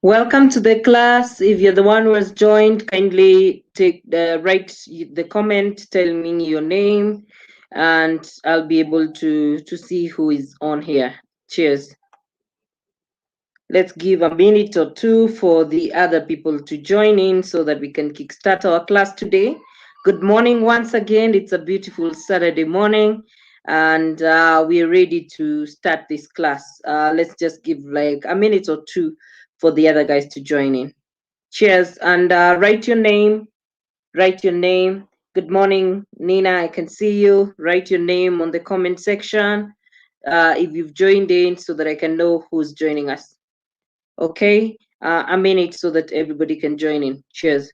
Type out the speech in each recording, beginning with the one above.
Welcome to the class. If you're the one who has joined, kindly write the comment telling me your name, and I'll be able to see who is on here. Cheers. Let's give a minute or two for the other people to join in so that we can kickstart our class today. Good morning once again. It's a beautiful Saturday morning, and we're ready to start this class. Let's just give like a minute or two for the other guys to join in. Cheers, and write your name. Write your name. Good morning, Nina. I can see you. Write your name on the comment section if you've joined in so that I can know who's joining us. Okay, a minute so that everybody can join in. Cheers.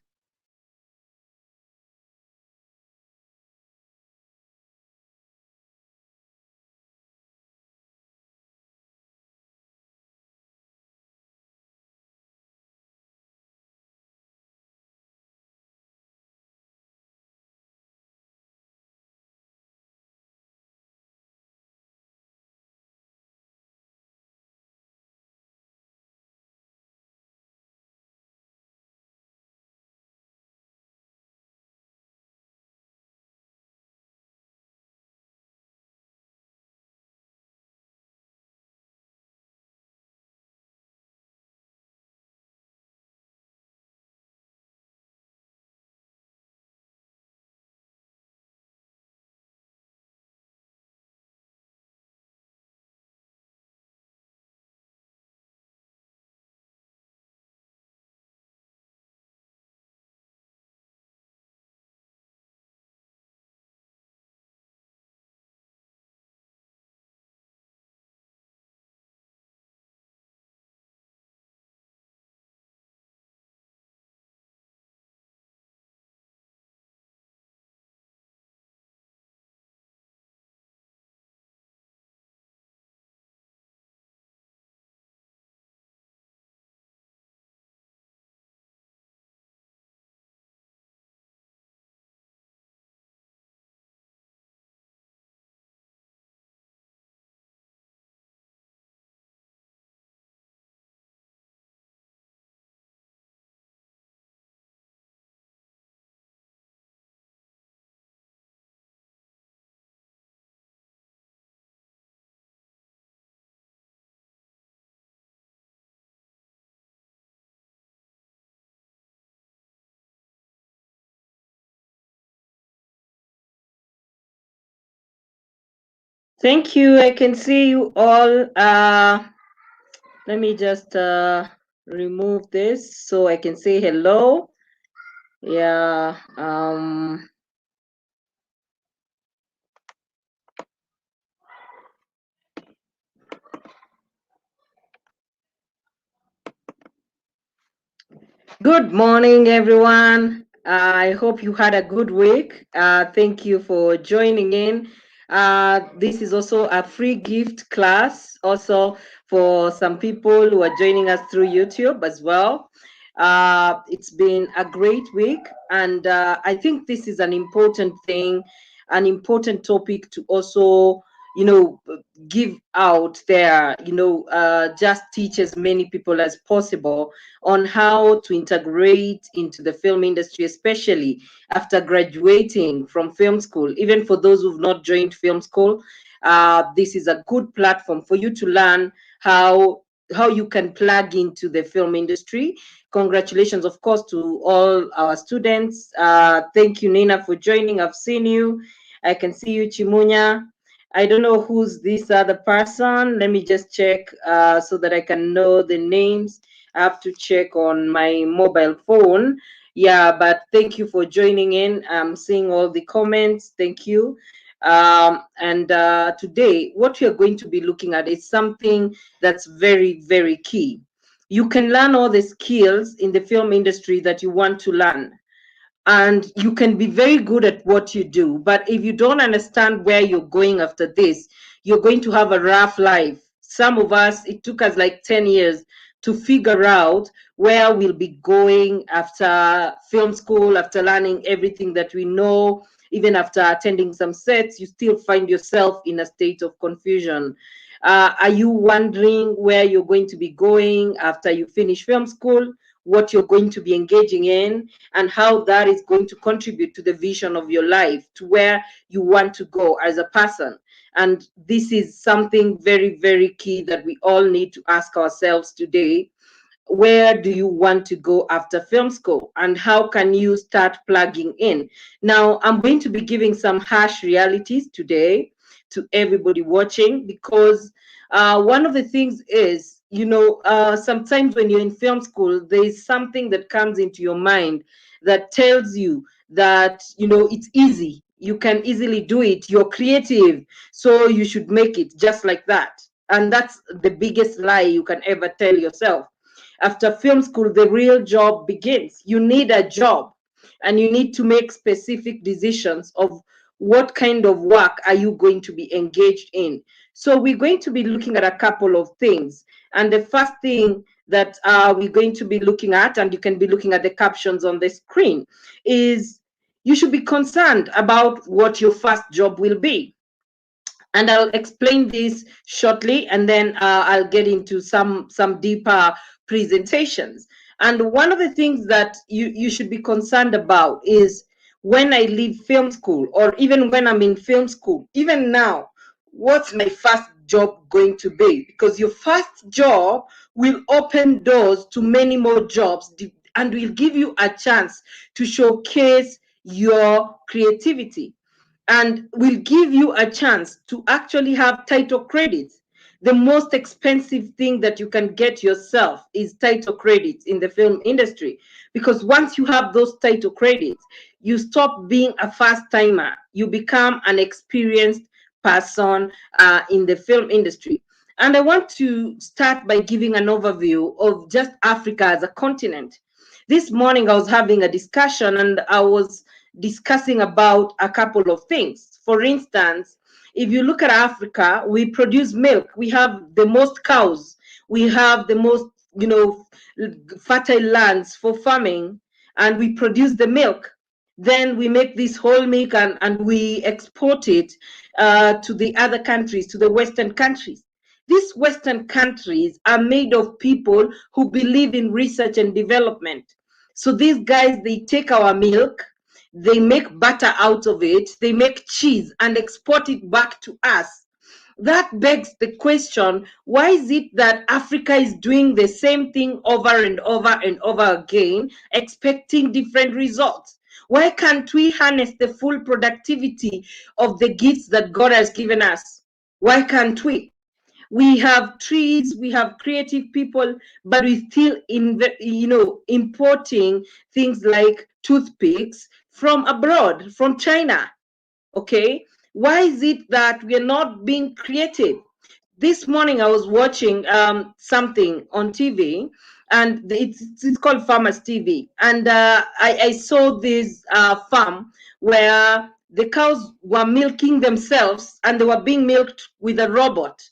Thank you. I can see you all. Let me just remove this so I can say hello. Yeah. Good morning, everyone. I hope you had a good week. Thank you for joining in. This is also a free gift class, also for some people who are joining us through YouTube as well. It's been a great week, and I think this is an important thing, an important topic to also, give out there, just teach as many people as possible on how to integrate into the film industry, especially after graduating from film school. Even for those who've not joined film school, this is a good platform for you to learn how you can plug into the film industry. Congratulations, of course, to all our students. Thank you, Nina, for joining. I've seen you. I can see you, Chimunya. I don't know who's this other person. Let me just check so that I can know the names. I have to check on my mobile phone. Yeah, but thank you for joining in. I'm seeing all the comments. Thank you. And today, what we are going to be looking at is something that's very, very key. You can learn all the skills in the film industry that you want to learn, and you can be very good at what you do, but if you don't understand where you're going after this, you're going to have a rough life. Some of us, it took us like 10 years to figure out where we'll be going after film school, after learning everything that we know. Even after attending some sets, you still find yourself in a state of confusion. Are you wondering where you're going to be going after you finish film school, what you're going to be engaging in, and how that is going to contribute to the vision of your life, to where you want to go as a person? And this is something very, very key that we all need to ask ourselves today. Where do you want to go after film school, and how can you start plugging in? Now, I'm going to be giving some harsh realities today to everybody watching, because one of the things is, sometimes when you're in film school, there is something that comes into your mind that tells you that, it's easy, you can easily do it, you're creative, so you should make it just like that. And that's the biggest lie you can ever tell yourself. After film school, the real job begins. You need a job, and you need to make specific decisions of what kind of work are you going to be engaged in. So we're going to be looking at a couple of things. And the first thing that we're going to be looking at, and you can be looking at the captions on the screen, is you should be concerned about what your first job will be. And I'll explain this shortly, and then I'll get into some deeper presentations. And one of the things that you should be concerned about is, when I leave film school, or even when I'm in film school, even now, what's my first job going to be? Because your first job will open doors to many more jobs, and will give you a chance to showcase your creativity, and will give you a chance to actually have title credits. The most expensive thing that you can get yourself is title credits in the film industry, because once you have those title credits, you stop being a first timer, you become an experienced person in the film industry. And I want to start by giving an overview of just Africa as a continent. This morning I was having a discussion, and I was discussing about a couple of things. For instance, if you look at Africa, we produce milk. We have the most cows. We have the most, fertile lands for farming, and we produce the milk. Then we make this whole milk, and we export it to the other countries, to the Western countries. These Western countries are made of people who believe in research and development. So these guys, they take our milk, they make butter out of it, they make cheese and export it back to us. That begs the question, why is it that Africa is doing the same thing over and over and over again, expecting different results? Why can't we harness the full productivity of the gifts that God has given us? Why can't we? We have trees, we have creative people, but we still importing things like toothpicks from abroad, from China. Okay, why is it that we are not being creative? This morning I was watching something on TV, and it's called Farmers TV, and I saw this farm where the cows were milking themselves, and they were being milked with a robot.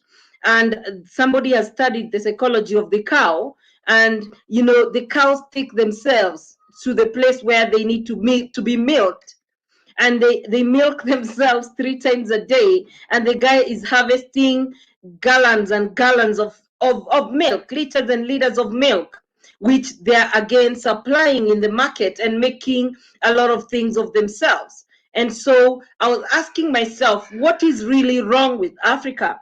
And somebody has studied the psychology of the cow, and the cows take themselves to the place where they need to be milked, and they milk themselves 3 times a day, and the guy is harvesting gallons and gallons of milk, liters and liters of milk, which they're again supplying in the market and making a lot of things of themselves. And so I was asking myself, what is really wrong with Africa?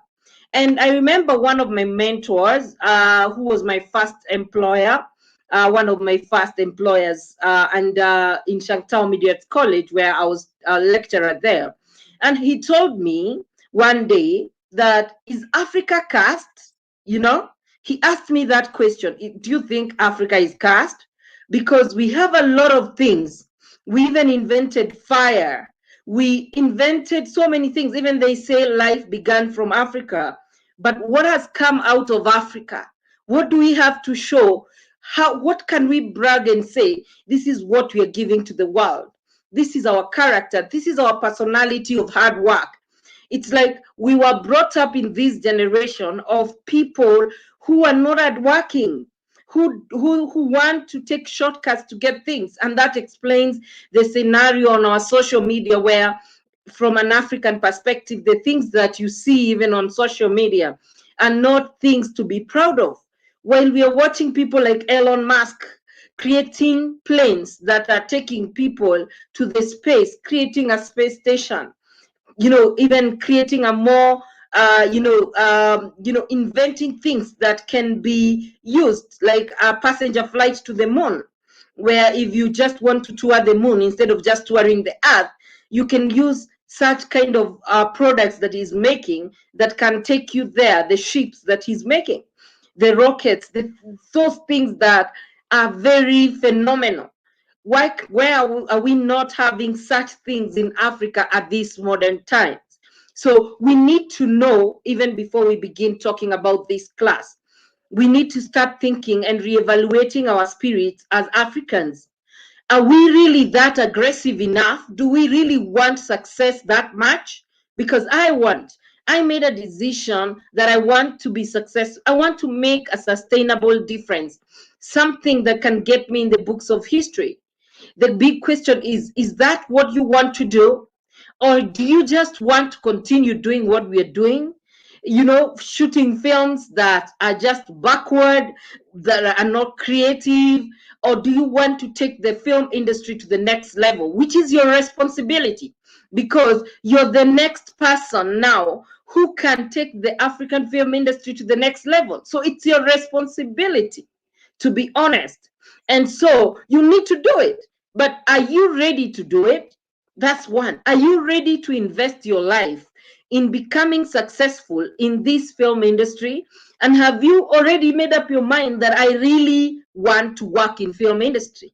And I remember one of my mentors, who was my first employer, one of my first employers, and in Shanktao Media College, where I was a lecturer there. And he told me one day that, is Africa caste? He asked me that question. Do you think Africa is caste? Because we have a lot of things. We even invented fire. We invented so many things. Even they say life began from Africa. But what has come out of Africa? What do we have to show? What can we brag and say, this is what we are giving to the world? This is our character. This is our personality of hard work. It's like we were brought up in this generation of people who are not hardworking, who want to take shortcuts to get things. And that explains the scenario on our social media, where from an African perspective, the things that you see even on social media, are not things to be proud of. While we are watching people like Elon Musk creating planes that are taking people to the space, creating a space station, even creating a more inventing things that can be used, like a passenger flight to the moon, where if you just want to tour the moon instead of just touring the earth, you can use such kind of products that he's making that can take you there, the ships that he's making, the rockets, those things that are very phenomenal. Where are we not having such things in Africa at these modern times? So we need to know, even before we begin talking about this class, we need to start thinking and reevaluating our spirits as Africans. Are we really that aggressive enough? Do we really want success that much? Because I made a decision that I want to be successful. I want to make a sustainable difference, something that can get me in the books of history. The big question is that what you want to do? Or do you just want to continue doing what we are doing? Shooting films that are just backward, that are not creative? Or do you want to take the film industry to the next level, which is your responsibility? Because you're the next person now who can take the African film industry to the next level. So it's your responsibility, to be honest. And so you need to do it. But are you ready to do it? That's one. Are you ready to invest your life in becoming successful in this film industry? And have you already made up your mind that I really want to work in film industry?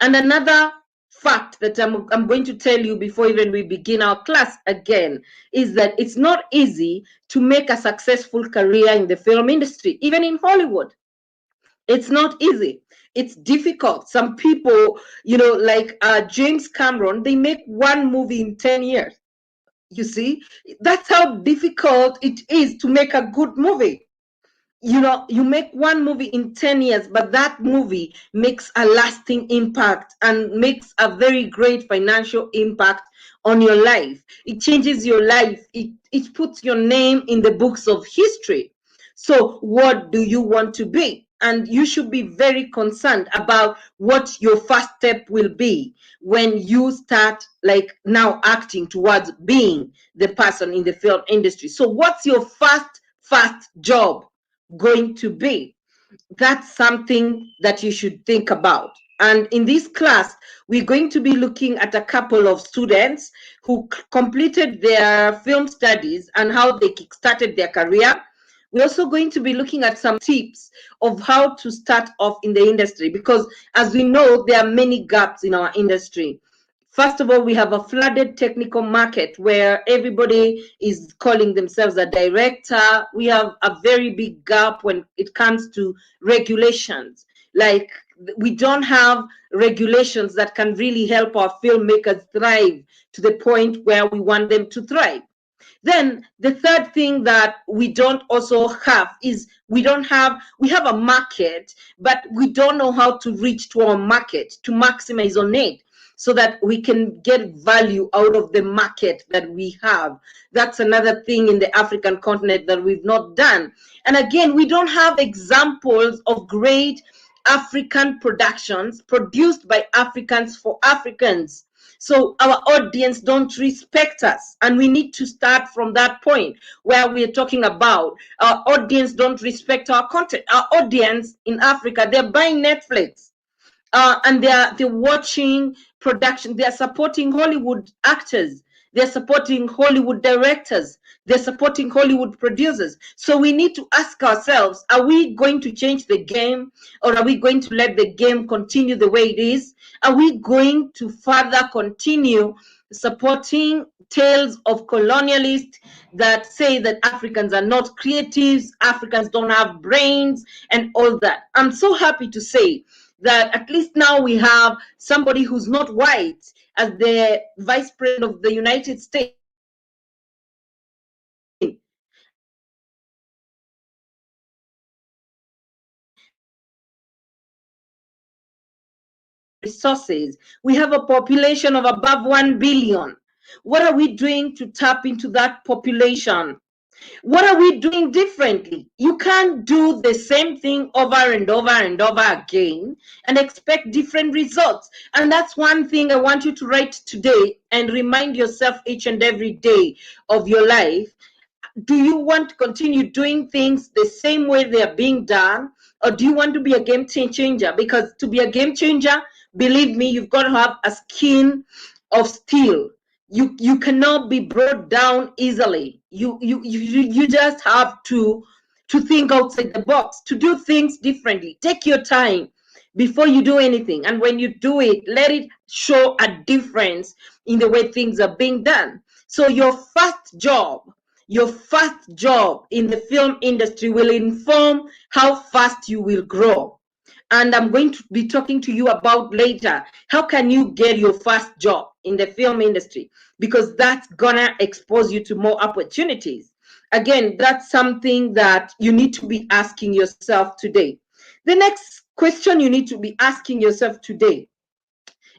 And another fact that I'm going to tell you before even we begin our class again is that it's not easy to make a successful career in the film industry, even in Hollywood. It's not easy. It's difficult. Some people, like James Cameron, they make one movie in 10 years. You see, that's how difficult it is to make a good movie. You make one movie in 10 years, but that movie makes a lasting impact and makes a very great financial impact on your life. It changes your life. It puts your name in the books of history. So what do you want to be? And you should be very concerned about what your first step will be when you start, like, now acting towards being the person in the film industry. So what's your first job going to be? That's something that you should think about. And in this class, we're going to be looking at a couple of students who completed their film studies and how they kickstarted their career. We're also going to be looking at some tips of how to start off in the industry, because as we know, there are many gaps in our industry. First of all, we have a flooded technical market where everybody is calling themselves a director. We have a very big gap when it comes to regulations. Like, we don't have regulations that can really help our filmmakers thrive to the point where we want them to thrive. Then the third thing that we don't also have is we have a market, but we don't know how to reach to our market to maximize on it so that we can get value out of the market that we have. That's another thing in the African continent that we've not done. And again, we don't have examples of great African productions produced by Africans for Africans. So our audience don't respect us, and we need to start from that point where we are talking about our audience don't respect our content. Our audience in Africa, they're buying Netflix, and they're watching production. They're supporting Hollywood actors. They're supporting Hollywood directors. They're supporting Hollywood producers. So we need to ask ourselves, are we going to change the game, or are we going to let the game continue the way it is? Are we going to further continue supporting tales of colonialists that say that Africans are not creatives, Africans don't have brains, and all that? I'm so happy to say that at least now we have somebody who's not white as the vice president of the United States. Resources. We have a population of above 1 billion. What are we doing to tap into that population? What are we doing differently? You can't do the same thing over and over and over again and expect different results. And that's one thing I want you to write today and remind yourself each and every day of your life. Do you want to continue doing things the same way they are being done, or do you want to be a game changer? Because to be a game changer, believe me, you've got to have a skin of steel. You cannot be brought down easily. You just have to think outside the box, to do things differently. Take your time before you do anything, and when you do it, let it show a difference in the way things are being done. So your first job in the film industry will inform how fast you will grow. And I'm going to be talking to you about later how can you get your first job in the film industry, because that's gonna expose you to more opportunities. Again, that's something that you need to be asking yourself today. The next question you need to be asking yourself today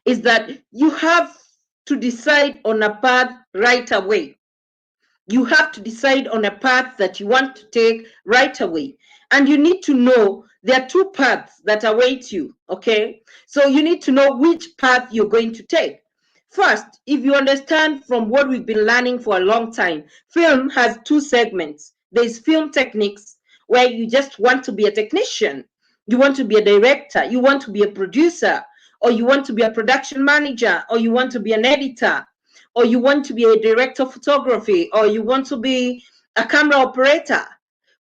is that you have to decide on a path right away. You have to decide on a path that you want to take right away. And you need to know there are two paths that await you, okay? So you need to know which path you're going to take. First, if you understand from what we've been learning for a long time, film has two segments. There's film techniques, where you just want to be a technician, you want to be a director, you want to be a producer, or you want to be a production manager, or you want to be an editor, or you want to be a director of photography, or you want to be a camera operator.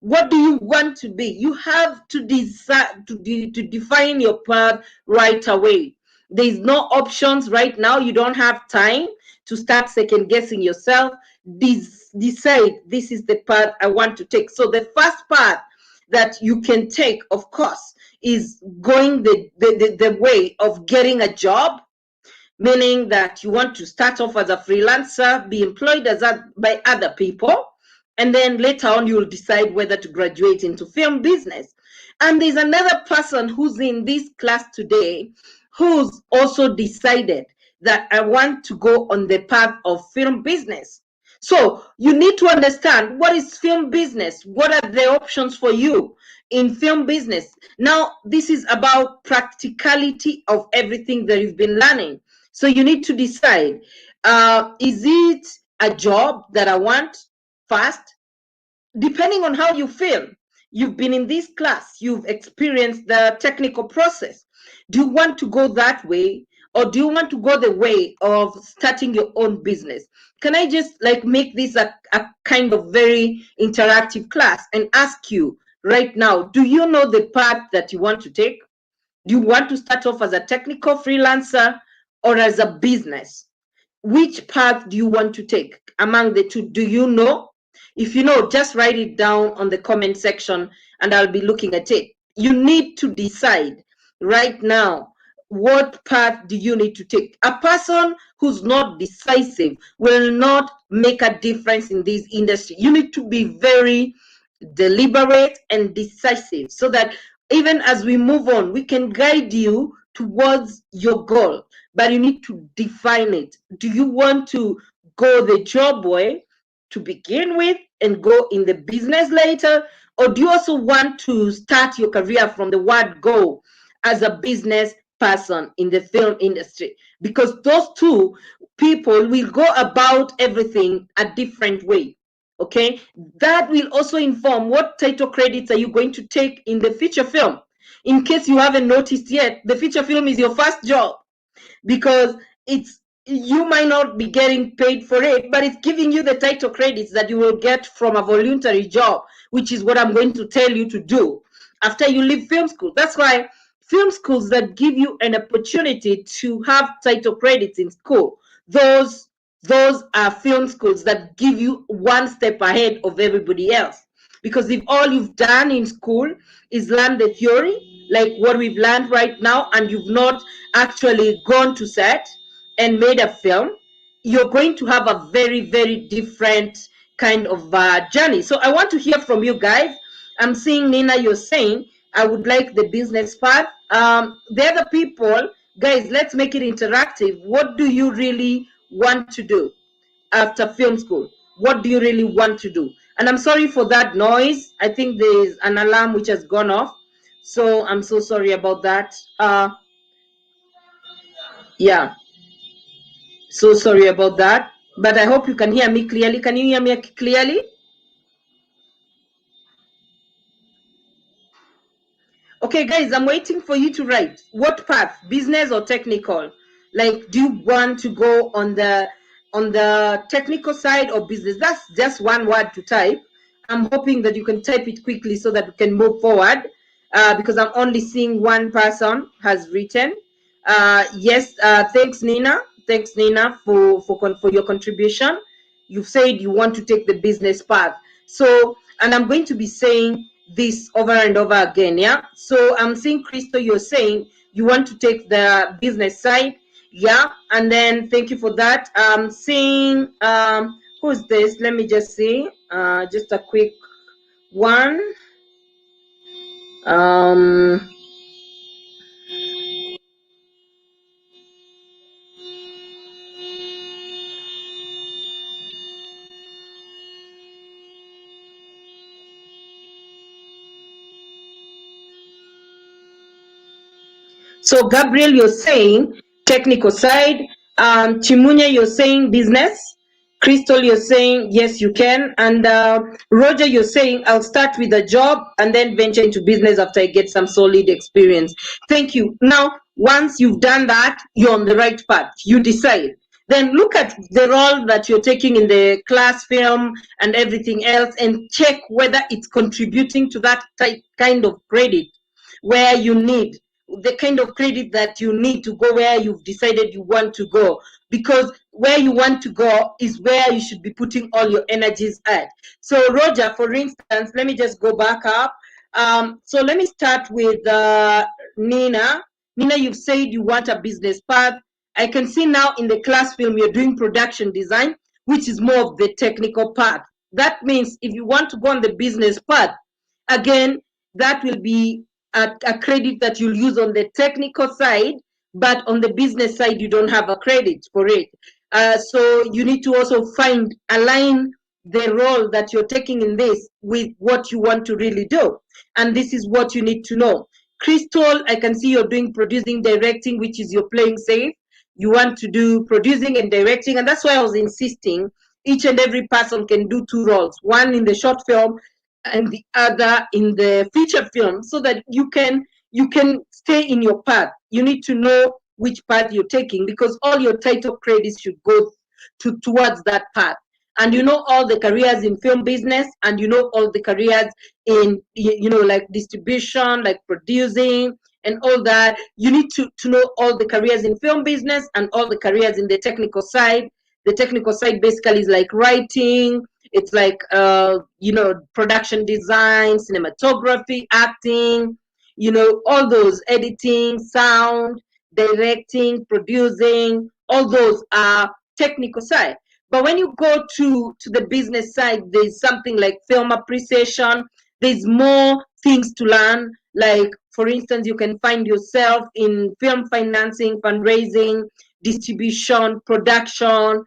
What do you want to be? You have to decide to define your path right away. There's no options right now. You don't have time to start second guessing yourself. Decide this is the path I want to take. So the first path that you can take, of course, is going the way of getting a job, meaning that you want to start off as a freelancer, be employed by other people, and then later on you'll decide whether to graduate into film business. And there's another person who's in this class today who's also decided that I want to go on the path of film business. So you need to understand, what is film business? What are the options for you in film business? Now, this is about practicality of everything that you've been learning. So you need to decide, is it a job that I want first? Depending on how you feel, you've been in this class, you've experienced the technical process. Do you want to go that way, or do you want to go the way of starting your own business? Can I just make this a kind of very interactive class and ask you right now, do you know the path that you want to take? Do you want to start off as a technical freelancer or as a business? Which path do you want to take among the two? Do you know? If you know, just write it down on the comment section and I'll be looking at it. You need to decide right now, what path do you need to take? A person who's not decisive will not make a difference in this industry. You need to be very deliberate and decisive so that even as we move on, we can guide you towards your goal. But you need to define it. Do you want to go the job way to begin with and go in the business later? Or do you also want to start your career from the word go as a business person in the film industry? Because those two people will go about everything a different way. Okay, that will also inform what title credits are you going to take in the feature film. In case you haven't noticed yet, the feature film is your first job, because you might not be getting paid for it, but it's giving you the title credits that you will get from a voluntary job, which is what I'm going to tell you to do after you leave film school. That's why film schools that give you an opportunity to have title credits in school, those are film schools that give you one step ahead of everybody else. Because if all you've done in school is learn the theory, like what we've learned right now, and you've not actually gone to set and made a film, you're going to have a very, very different kind of journey. So I want to hear from you guys. I'm seeing, Nina, you're saying, I would like the business part. The other people, guys, let's make it interactive. What do you really want to do after film school? What do you really want to do? And I'm sorry for that noise. I think there's an alarm which has gone off. So I'm so sorry about that. Yeah, so sorry about that. But I hope you can hear me clearly. Can you hear me clearly? Okay, guys, I'm waiting for you to write. What path, business or technical? Like, do you want to go on the technical side or business? That's just one word to type. I'm hoping that you can type it quickly so that we can move forward, because I'm only seeing one person has written. Yes, thanks, Nina. Thanks, Nina, for your contribution. You've said you want to take the business path. So, and I'm going to be saying this over and over again. Yeah. So I'm seeing, Crystal, you're saying you want to take the business side. Yeah. And then thank you for that. Seeing who's this? Let me just see. Just a quick one. So Gabriel, you're saying technical side. Chimunya, you're saying business. Crystal, you're saying yes, you can. And Roger, you're saying I'll start with a job and then venture into business after I get some solid experience. Thank you. Now, once you've done that, you're on the right path. You decide. Then look at the role that you're taking in the class film and everything else and check whether it's contributing to that kind of credit where you need the kind of credit that you need to go where you've decided you want to go, because where you want to go is where you should be putting all your energies at. So Roger, for instance, let me just go back up. So let me start with Nina. Nina, you've said you want a business path. I can see now in the class film you're doing production design, which is more of the technical part. That means if you want to go on the business path, again, that will be a credit that you'll use on the technical side, but on the business side, you don't have a credit for it. So you need to also align the role that you're taking in this with what you want to really do. And this is what you need to know. Crystal, I can see you're doing producing, directing, which is you're playing safe. You want to do producing and directing, and that's why I was insisting each and every person can do two roles, one in the short film and the other in the feature film, so that you can stay in your path. You need to know which path you're taking, because all your title credits should go towards that path. And you know all the careers in film business, and you know all the careers in like distribution, like producing and all that. You need to know all the careers in film business and all the careers in the technical side. The technical side basically is like writing, it's like production design, cinematography, acting, all those, editing, sound, directing, producing, all those are technical side. But when you go to the business side, there's something like film appreciation. There's more things to learn. Like, for instance, you can find yourself in film financing, fundraising, distribution, production,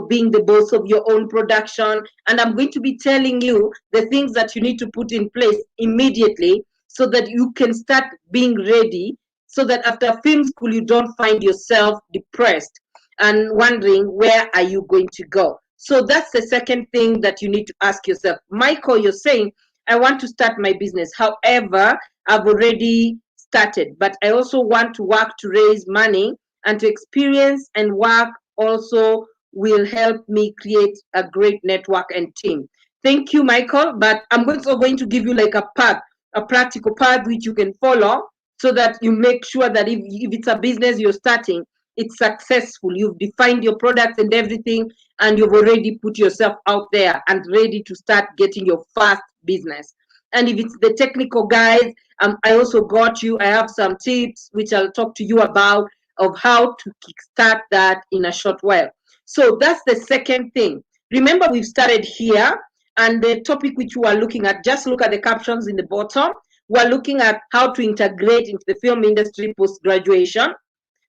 being the boss of your own production. And I'm going to be telling you the things that you need to put in place immediately so that you can start being ready, so that after film school, you don't find yourself depressed and wondering where are you going to go. So that's the second thing that you need to ask yourself. Michael, you're saying, I want to start my business. However, I've already started, but I also want to work to raise money, and to experience and work also will help me create a great network and team. Thank you, Michael. But I'm also going to give you like a path, a practical path which you can follow, so that you make sure that if it's a business you're starting, it's successful. You've defined your products and everything, and you've already put yourself out there and ready to start getting your first business. And if it's the technical guys, I also got you. I have some tips which I'll talk to you about of how to kickstart that in a short while. So that's the second thing. Remember, we've started here, and the topic which we are looking at, just look at the captions in the bottom. We're looking at how to integrate into the film industry post-graduation.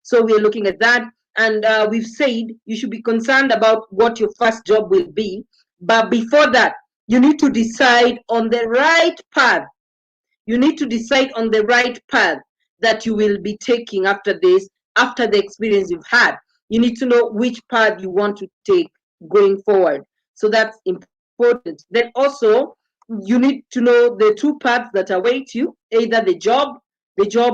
So we're looking at that. And we've said you should be concerned about what your first job will be. But before that, You need to decide on the right path. You need to decide on the right path that you will be taking after this, after the experience you've had. You need to know which path you want to take going forward. So that's important. Then also, you need to know the two paths that await you, either the job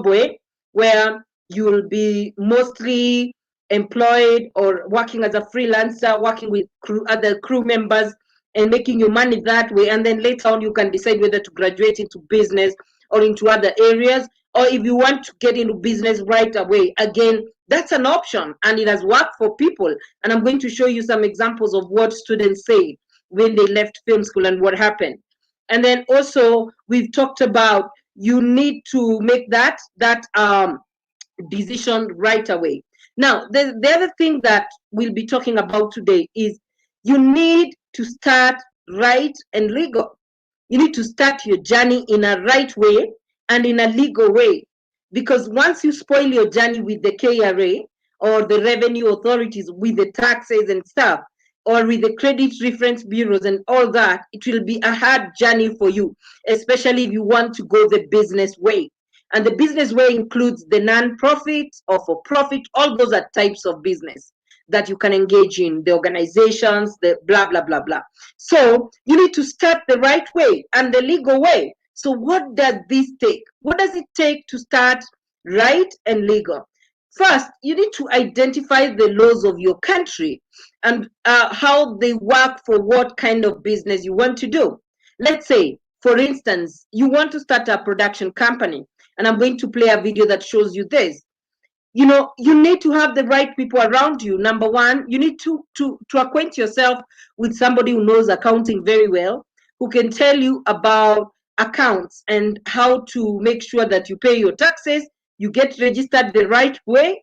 way, where you will be mostly employed or working as a freelancer, working with other crew members and making your money that way. And then later on, you can decide whether to graduate into business or into other areas. Or if you want to get into business right away, again, that's an option and it has worked for people. And I'm going to show you some examples of what students say when they left film school and what happened. And then also, we've talked about you need to make that decision right away. Now, the other thing that we'll be talking about today is you need to start right and legal. You need to start your journey in a right way and in a legal way. Because once you spoil your journey with the KRA or the revenue authorities with the taxes and stuff, or with the credit reference bureaus and all that, it will be a hard journey for you, especially if you want to go the business way. And the business way includes the non-profit or for-profit, all those are types of business that you can engage in, the organizations, the blah, blah, blah, blah. So you need to start the right way and the legal way. So what does this take? What does it take to start right and legal? First, you need to identify the laws of your country and how they work for what kind of business you want to do. Let's say, for instance, you want to start a production company, and I'm going to play a video that shows you this. You know, you need to have the right people around you. Number one, you need to acquaint yourself with somebody who knows accounting very well, who can tell you about accounts and how to make sure that you pay your taxes, you get registered the right way,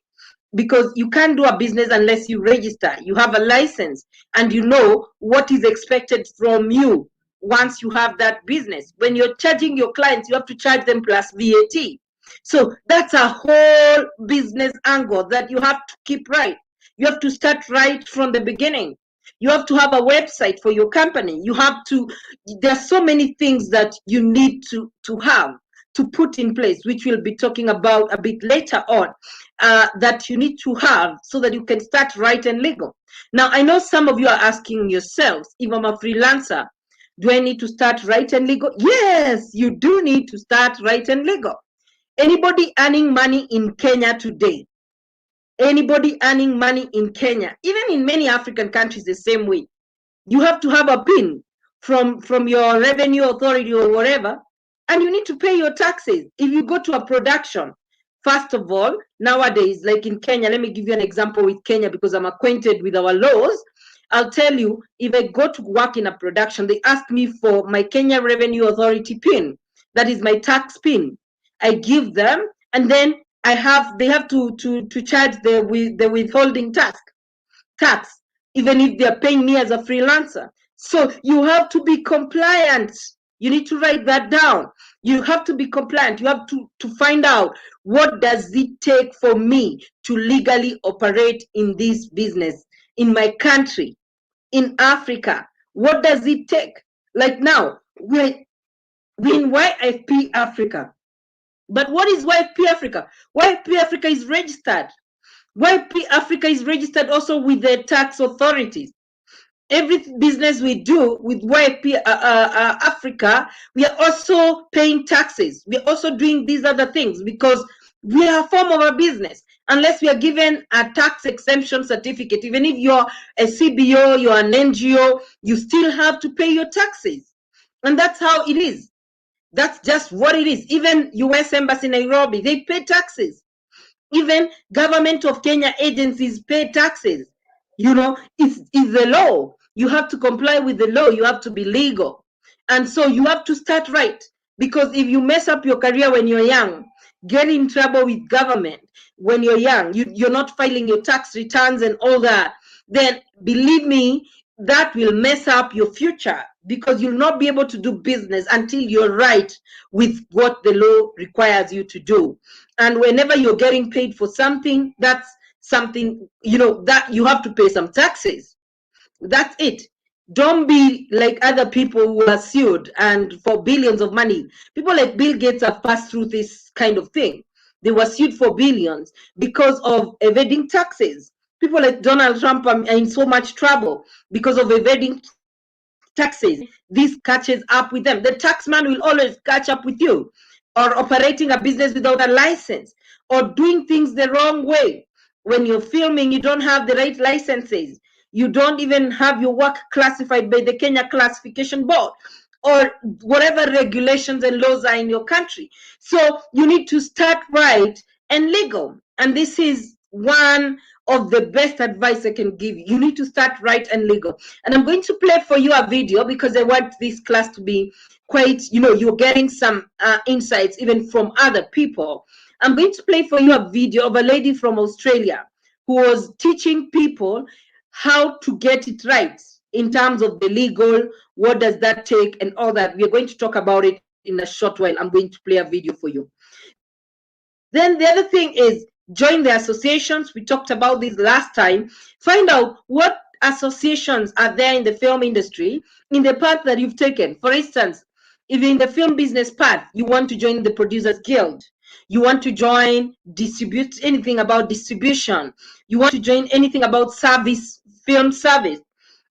because you can't do a business unless you register, you have a license, and you know what is expected from you once you have that business. When you're charging your clients, you have to charge them plus VAT. So that's a whole business angle that you have to keep right. You have to start right from the beginning. You have to have a website for your company. You have to, there's so many things that you need to have, to put in place, which we'll be talking about a bit later on, that you need to have so that you can start right and legal. Now, I know some of you are asking yourselves, if I'm a freelancer, do I need to start right and legal? Yes, you do need to start right and legal. Anybody earning money in Kenya today, anybody earning money in Kenya, even in many African countries the same way, you have to have a PIN from your revenue authority or whatever, and you need to pay your taxes. If you go to a production, first of all, nowadays, like in Kenya, let me give you an example with Kenya because I'm acquainted with our laws. I'll tell you, if I go to work in a production, they ask me for my Kenya Revenue Authority PIN. That is my tax PIN. I give them, and then they have to charge the withholding tax, even if they're paying me as a freelancer. So you have to be compliant. You need to write that down. You have to be compliant. You have to find out, what does it take for me to legally operate in this business in my country, in Africa? What does it take? Like now, we're in YFP Africa. But what is YFP Africa? YFP Africa is registered. YFP Africa is registered also with the tax authorities. Every business we do with YFP Africa, we are also paying taxes. We are also doing these other things because we are a form of a business. Unless we are given a tax exemption certificate, even if you're a CBO, you're an NGO, you still have to pay your taxes. And that's how it is. That's just what it is. Even US Embassy Nairobi, they pay taxes. Even government of Kenya agencies pay taxes. You know, it's the law. You have to comply with the law. You have to be legal. And so you have to start right. Because if you mess up your career when you're young, get in trouble with government when you're young, you're not filing your tax returns and all that, then believe me, that will mess up your future, because you'll not be able to do business until you're right with what the law requires you to do. And whenever you're getting paid for something, that's something, you know, that you have to pay some taxes. That's it. Don't be like other people who are sued and for billions of money. People like Bill Gates have passed through this kind of thing. They were sued for billions because of evading taxes. People like Donald Trump are in so much trouble because of evading taxes. This catches up with them. The taxman will always catch up with you, or operating a business without a license, or doing things the wrong way. When you're filming, you don't have the right licenses. You don't even have your work classified by the Kenya Classification Board, or whatever regulations and laws are in your country. So you need to start right and legal. And this is one of the best advice I can give you. You need to start right and legal. And I'm going to play for you a video because I want this class to be quite, you're getting some insights even from other people. I'm going to play for you a video of a lady from Australia who was teaching people how to get it right in terms of the legal, what does that take, and all that. We're going to talk about it in a short while. I'm going to play a video for you. Then the other thing is join the associations. We talked about this last time. Find out what associations are there in the film industry in the path that you've taken. For instance, if you're in the film business path, you want to join the Producers Guild. You want to join anything about distribution. You want to join anything about service, film service.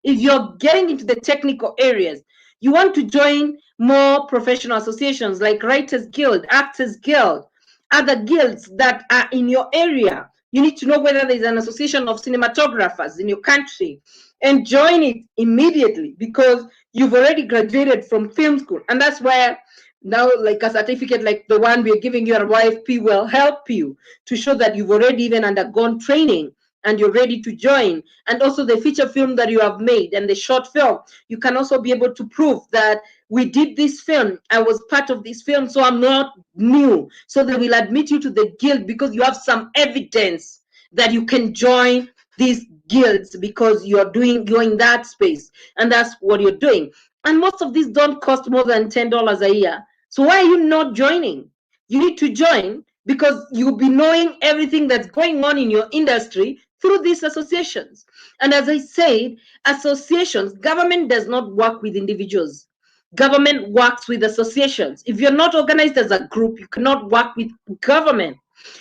If you're getting into the technical areas, you want to join more professional associations like Writers Guild, Actors Guild, other guilds that are in your area. You need to know whether there's an association of cinematographers in your country and join it immediately because you've already graduated from film school. And that's where now, like a certificate like the one we're giving you at YFP will help you to show that you've already even undergone training and you're ready to join. And also the feature film that you have made and the short film, you can also be able to prove that we did this film, I was part of this film, so I'm not new. So they will admit you to the guild because you have some evidence that you can join these guilds because you're in that space, and that's what you're doing. And most of these don't cost more than $10 a year. So why are you not joining? You need to join because you'll be knowing everything that's going on in your industry through these associations. And as I said, associations, government does not work with individuals. Government works with associations. If you're not organized as a group, you cannot work with government.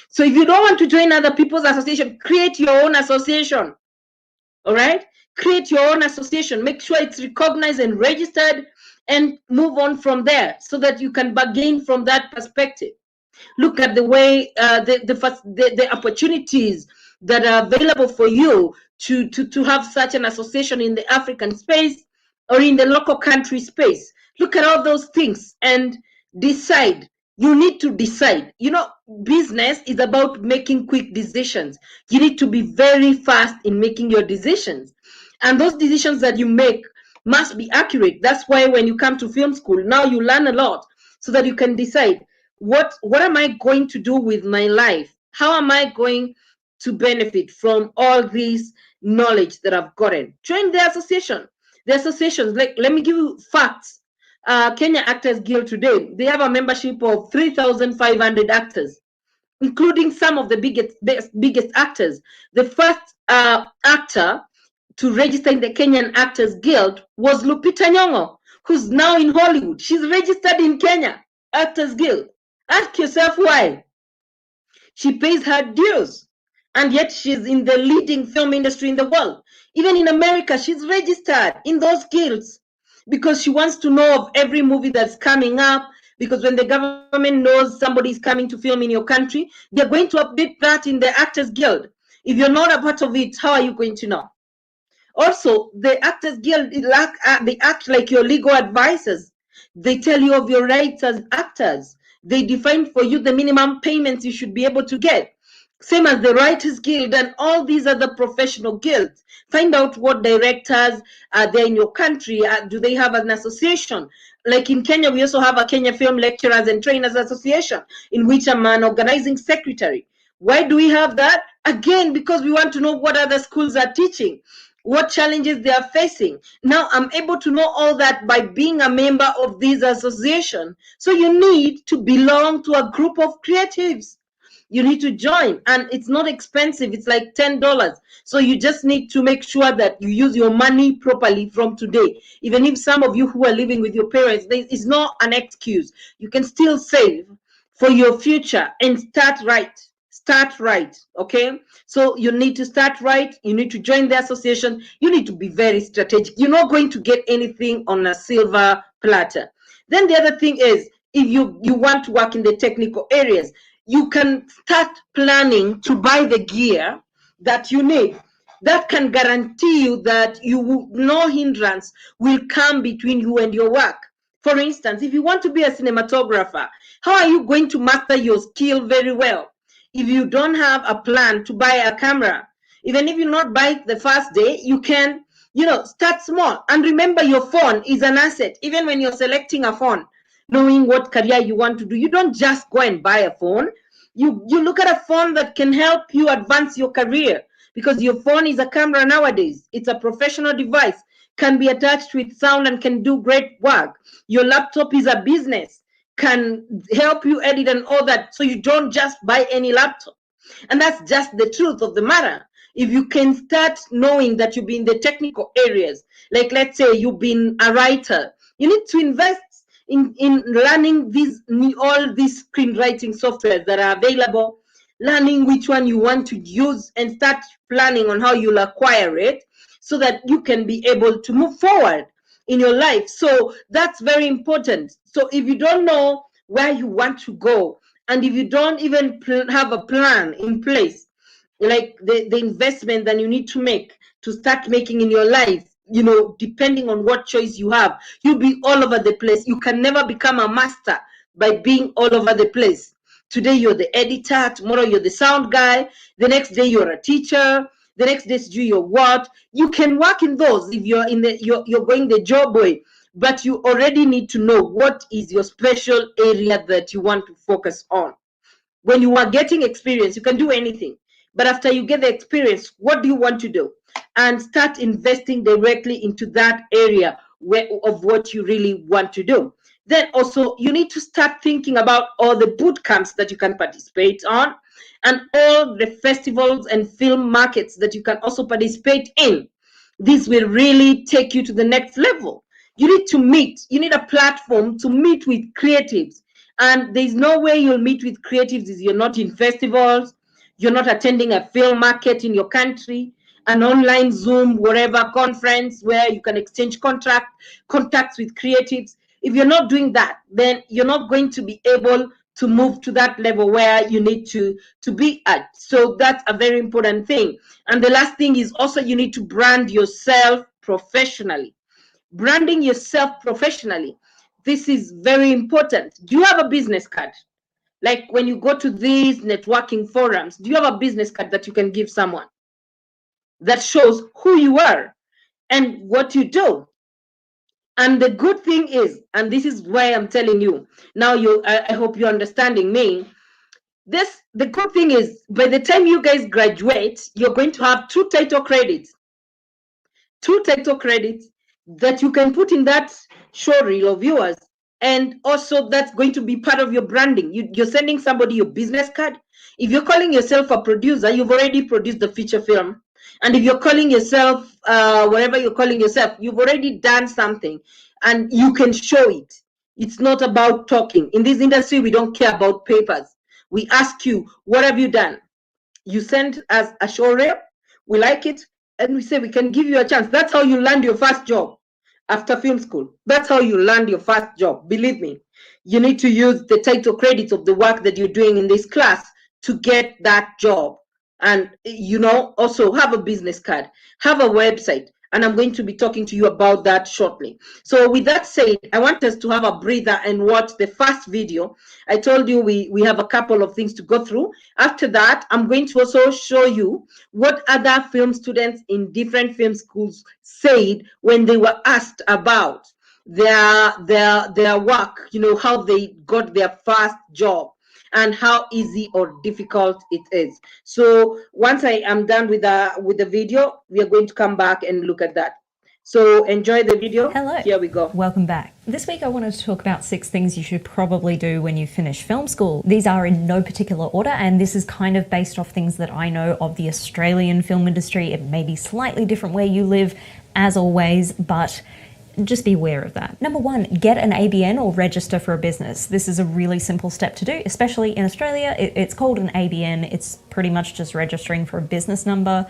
So if you don't want to join other people's association, create your own association. All right? Create your own association. Make sure it's recognized and registered and move on from there so that you can bargain from that perspective. Look at the way the opportunities that are available for you to have such an association in the African space or in the local country space. Look at all those things and decide. You need to decide. Business is about making quick decisions. You need to be very fast in making your decisions. And those decisions that you make must be accurate. That's why when you come to film school, now you learn a lot so that you can decide what am I going to do with my life? How am I going to benefit from all this knowledge that I've gotten? Join the association. The associations, like, let me give you facts. Kenya Actors Guild today, they have a membership of 3,500 actors, including some of the biggest actors. The first actor to register in the Kenyan Actors Guild was Lupita Nyong'o, who's now in Hollywood. She's registered in Kenya Actors Guild. Ask yourself why. She pays her dues, and yet she's in the leading film industry in the world. Even in America, she's registered in those guilds because she wants to know of every movie that's coming up. Because when the government knows somebody is coming to film in your country, they're going to update that in the Actors Guild. If you're not a part of it, how are you going to know? Also, the Actors Guild, they act like your legal advisors. They tell you of your rights as actors. They define for you the minimum payments you should be able to get. Same as the Writers Guild and all these other professional guilds. Find out what directors are there in your country. Do they have an association? Like in Kenya, we also have a Kenya Film Lecturers and Trainers Association, in which I'm an organizing secretary. Why do we have that? Again, because we want to know what other schools are teaching, what challenges they are facing. Now I'm able to know all that by being a member of this association. So you need to belong to a group of creatives. you need to join, and it's not expensive. It's like $10. So you just need to make sure that you use your money properly from today. Even if some of you who are living with your parents, it's not an excuse. You can still save for your future and start right. Start right. Okay, so you need to start right. You need to join the association. You need to be very strategic. You're not going to get anything on a silver platter. Then the other thing is, if you want to work in the technical areas, you can start planning to buy the gear that you need. That can guarantee you that no hindrance will come between you and your work. For instance, if you want to be a cinematographer, how are you going to master your skill very well if you don't have a plan to buy a camera? Even if you not buy the first day, you can, start small. And remember, your phone is an asset. Even when you're selecting a phone, knowing what career you want to do, you don't just go and buy a phone. You look at a phone that can help you advance your career, because your phone is a camera nowadays. It's a professional device, can be attached with sound and can do great work. Your laptop is a business, can help you edit and all that. So you don't just buy any laptop. And that's just the truth of the matter. If you can start knowing that you've been in the technical areas, like let's say you've been a writer, you need to invest in learning all these screenwriting softwares that are available, learning which one you want to use, and start planning on how you'll acquire it so that you can be able to move forward in your life. So that's very important. So if you don't know where you want to go, and if you don't even have a plan in place, like the investment that you need to make to start making in your life, depending on what choice you have, you'll be all over the place. You can never become a master by being all over the place. Today you're the editor, tomorrow you're the sound guy, the next day you're a teacher, the next day you're what. You can work in those if you're you're going the job way, but you already need to know what is your special area that you want to focus on. When you are getting experience, you can do anything. But after you get the experience, what do you want to do? And start investing directly into that area of what you really want to do. Then also, you need to start thinking about all the boot camps that you can participate on, and all the festivals and film markets that you can also participate in. This will really take you to the next level. You need to meet, you need a platform to meet with creatives. And there's no way you'll meet with creatives if you're not in festivals, you're not attending a film market in your country, an online Zoom, whatever conference where you can exchange contacts with creatives. If you're not doing that, then you're not going to be able to move to that level where you need to be at. So that's a very important thing. And the last thing is also, you need to brand yourself professionally. Branding yourself professionally. This is very important. Do you have a business card? Like when you go to these networking forums, do you have a business card that you can give someone that shows who you are and what you do? And the good thing is, and this is why I'm telling you now, I hope you're understanding me. The good thing is, by the time you guys graduate, you're going to have two title credits that you can put in that show reel of yours. And also, that's going to be part of your branding. You're sending somebody your business card. If you're calling yourself a producer, you've already produced the feature film. And if you're calling yourself whatever you're calling yourself, you've already done something, and you can show it. It's not about talking. In this industry, we don't care about papers. We ask you, what have you done? You send us a show reel, we like it, and we say we can give you a chance. That's how you land your first job after film school. That's how you land your first job. Believe me, you need to use the title credits of the work that you're doing in this class to get that job. And also have a business card, have a website, and I'm going to be talking to you about that shortly. So with that said, I want us to have a breather and watch the first video. I told you we have a couple of things to go through. After that, I'm going to also show you what other film students in different film schools said when they were asked about their work, how they got their first job and how easy or difficult it is. So once I am done with the video, we are going to come back and look at that. So enjoy the video. Hello. Here we go. Welcome back. This week I wanted to talk about 6 things you should probably do when you finish film school. These are in no particular order, and this is kind of based off things that I know of the Australian film industry. It may be slightly different where you live, as always, but just be aware of that. Number 1, get an ABN or register for a business. This is a really simple step to do, especially in Australia. It's called an ABN. It's pretty much just registering for a business number.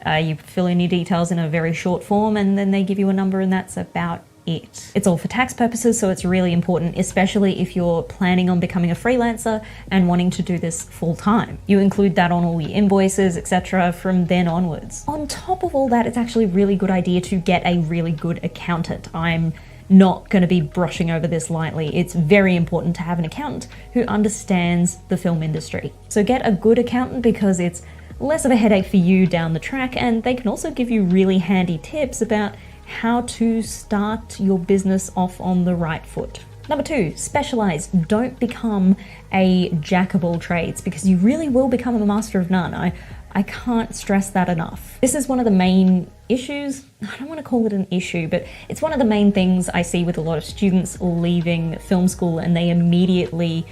You fill in your details in a very short form and then they give you a number, and that's about it. It's all for tax purposes, so it's really important, especially if you're planning on becoming a freelancer and wanting to do this full time. You include that on all your invoices, etc. from then onwards. On top of all that, it's actually a really good idea to get a really good accountant. I'm not going to be brushing over this lightly. It's very important to have an accountant who understands the film industry. So get a good accountant because it's less of a headache for you down the track, and they can also give you really handy tips about how to start your business off on the right foot. Number 2, specialize. Don't become a jack of all trades, because you really will become a master of none. I can't stress that enough. This is one of the main issues. I don't want to call it an issue, but it's one of the main things I see with a lot of students leaving film school, and they immediately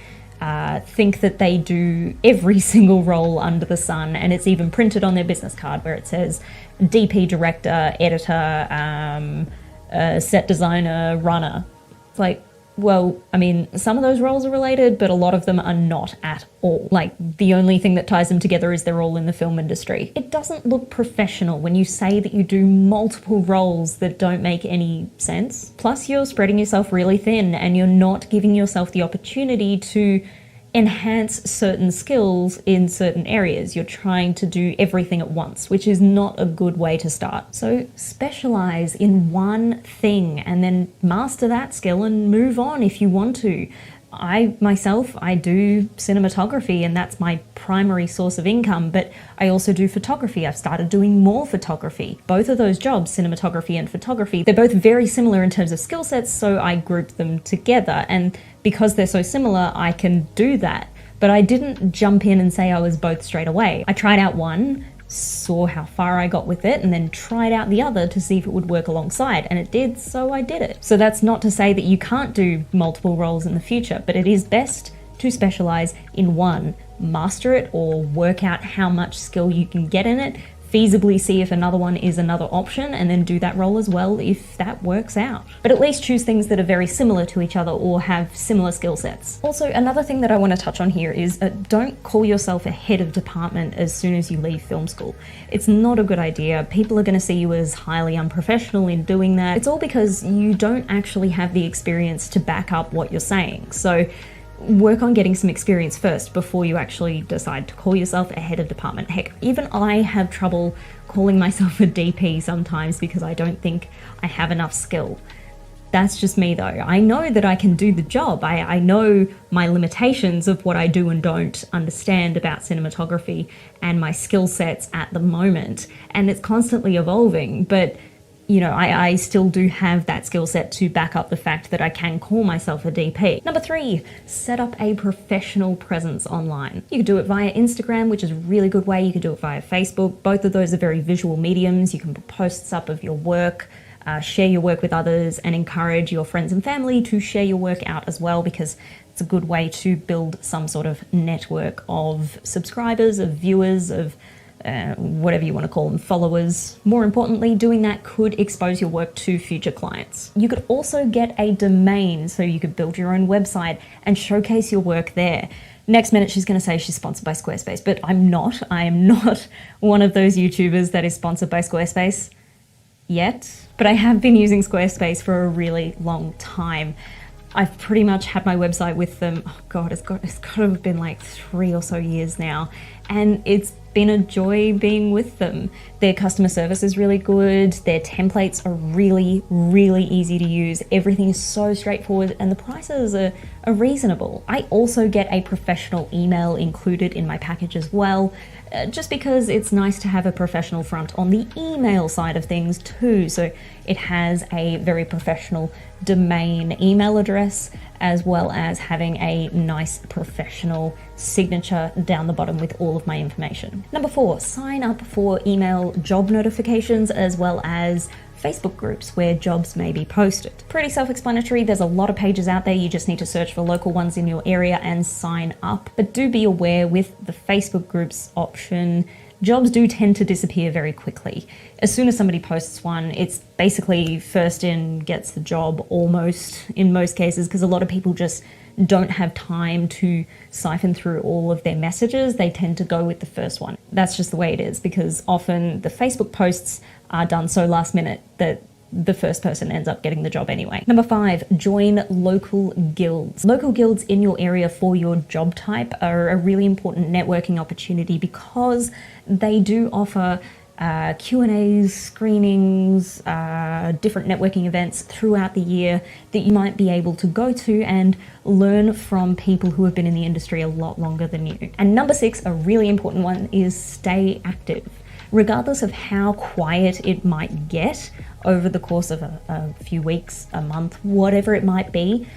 think that they do every single role under the sun, and it's even printed on their business card where it says DP, director, editor, set designer, runner. It's like, well, I mean, some of those roles are related, but a lot of them are not at all. Like, the only thing that ties them together is they're all in the film industry. It doesn't look professional when you say that you do multiple roles that don't make any sense. Plus, you're spreading yourself really thin and you're not giving yourself the opportunity to enhance certain skills in certain areas. You're trying to do everything at once, which is not a good way to start. So specialize in one thing and then master that skill and move on if you want to. I do cinematography, and that's my primary source of income, but I also do photography. I've started doing more photography. Both of those jobs, cinematography and photography, they're both very similar in terms of skill sets, so I grouped them together. And because they're so similar, I can do that. But I didn't jump in and say I was both straight away. I tried out one, saw how far I got with it, and then tried out the other to see if it would work alongside, and it did, so I did it. So that's not to say that you can't do multiple roles in the future, but it is best to specialize in one, master it, or work out how much skill you can get in it, feasibly see if another one is another option, and then do that role as well if that works out. But at least choose things that are very similar to each other or have similar skill sets. Also, another thing that I want to touch on here is don't call yourself a head of department as soon as you leave film school. It's not a good idea. People are going to see you as highly unprofessional in doing that. It's all because you don't actually have the experience to back up what you're saying. So work on getting some experience first before you actually decide to call yourself a head of department. Heck, even I have trouble calling myself a DP sometimes because I don't think I have enough skill. That's just me though. I know that I can do the job. I know my limitations of what I do and don't understand about cinematography and my skill sets at the moment, and it's constantly evolving, but you know, I still do have that skill set to back up the fact that I can call myself a DP. Number 3, set up a professional presence online. You can do it via Instagram, which is a really good way. You can do it via Facebook. Both of those are very visual mediums. You can put posts up of your work, share your work with others, and encourage your friends and family to share your work out as well, because it's a good way to build some sort of network of subscribers, of viewers, of whatever you want to call them, followers. More importantly, doing that could expose your work to future clients. You could also get a domain, so you could build your own website and showcase your work there. Next minute she's going to say she's sponsored by Squarespace, but I'm not. I am not one of those YouTubers that is sponsored by Squarespace yet, but I have been using Squarespace for a really long time. I've pretty much had my website with them, oh God, it's got to have been like 3 or so years now, and it's been a joy being with them. Their customer service is really good, their templates are really, really easy to use, everything is so straightforward, and the prices are reasonable. I also get a professional email included in my package as well, just because it's nice to have a professional front on the email side of things too. So it has a very professional domain email address, as well as having a nice professional signature down the bottom with all of my information. Number 4, sign up for email job notifications as well as Facebook groups where jobs may be posted. It's pretty self-explanatory. There's a lot of pages out there. You just need to search for local ones in your area and sign up. But do be aware with the Facebook groups option, jobs do tend to disappear very quickly. As soon as somebody posts one, it's basically first in gets the job almost in most cases, because a lot of people just don't have time to siphon through all of their messages. They tend to go with the first one. That's just the way it is, because often the Facebook posts are done so last minute that the first person ends up getting the job anyway. Number 5, join local guilds. Local guilds in your area for your job type are a really important networking opportunity because they do offer Q&As, screenings, different networking events throughout the year that you might be able to go to and learn from people who have been in the industry a lot longer than you. And number 6, a really important one, is stay active. Regardless of how quiet it might get over the course of a few weeks, a month, whatever it might be,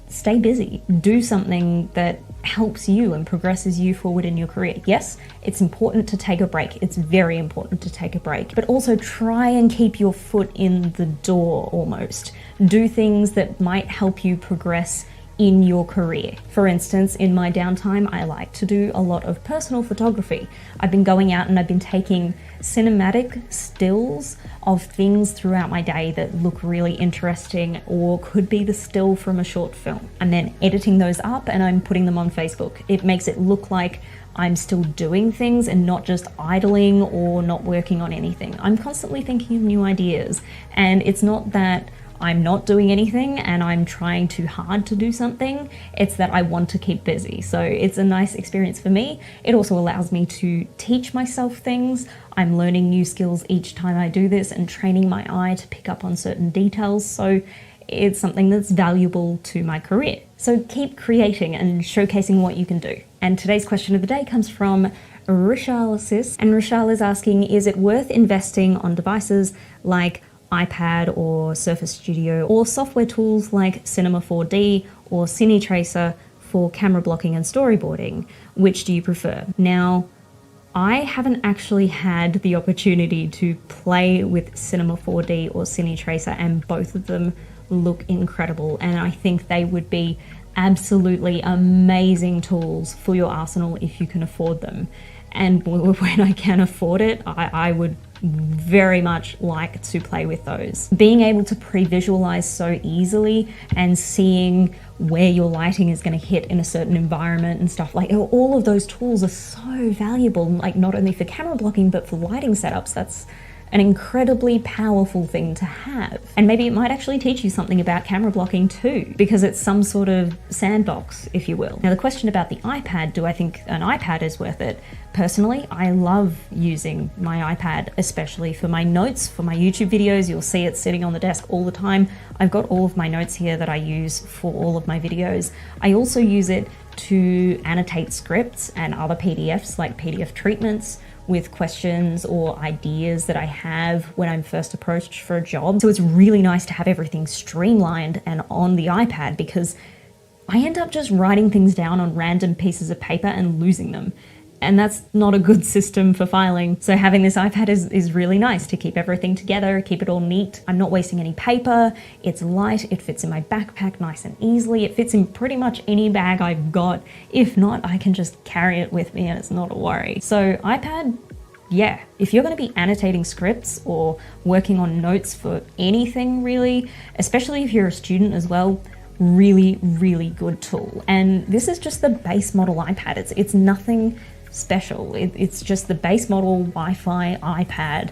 stay busy. Do something that helps you and progresses you forward in your career. Yes, it's important to take a break. It's very important to take a break, but also try and keep your foot in the door almost. Do things that might help you progress in your career. For instance, in my downtime, I like to do a lot of personal photography. I've been going out and I've been taking cinematic stills of things throughout my day that look really interesting or could be the still from a short film. I'm then editing those up and I'm putting them on Facebook. It makes it look like I'm still doing things and not just idling or not working on anything. I'm constantly thinking of new ideas, and it's not that I'm not doing anything and I'm trying too hard to do something. It's that I want to keep busy. So it's a nice experience for me. It also allows me to teach myself things. I'm learning new skills each time I do this and training my eye to pick up on certain details. So it's something that's valuable to my career. So keep creating and showcasing what you can do. And today's question of the day comes from Rishal Sis. And Rishal is asking, is it worth investing on devices like iPad or Surface Studio, or software tools like Cinema 4D or CineTracer for camera blocking and storyboarding? Which do you prefer? Now, I haven't actually had the opportunity to play with Cinema 4D or CineTracer, and both of them look incredible, and I think they would be absolutely amazing tools for your arsenal if you can afford them. And when I can afford it, I would very much like to play with those. Being able to pre-visualize so easily and seeing where your lighting is going to hit in a certain environment and stuff, like all of those tools are so valuable, like not only for camera blocking but for lighting setups. That's an incredibly powerful thing to have. And maybe it might actually teach you something about camera blocking too, because it's some sort of sandbox, if you will. Now, the question about the iPad, do I think an iPad is worth it? Personally, I love using my iPad, especially for my notes, for my YouTube videos. You'll see it sitting on the desk all the time. I've got all of my notes here that I use for all of my videos. I also use it to annotate scripts and other PDFs, like PDF treatments, with questions or ideas that I have when I'm first approached for a job. So it's really nice to have everything streamlined and on the iPad, because I end up just writing things down on random pieces of paper and losing them. And that's not a good system for filing. So having this iPad is really nice to keep everything together, keep it all neat. I'm not wasting any paper. It's light, it fits in my backpack nice and easily. It fits in pretty much any bag I've got. If not, I can just carry it with me and it's not a worry. So iPad, yeah, if you're going to be annotating scripts or working on notes for anything really, especially if you're a student as well, really, really good tool. And this is just the base model iPad. It's nothing special. It's just the base model Wi-Fi iPad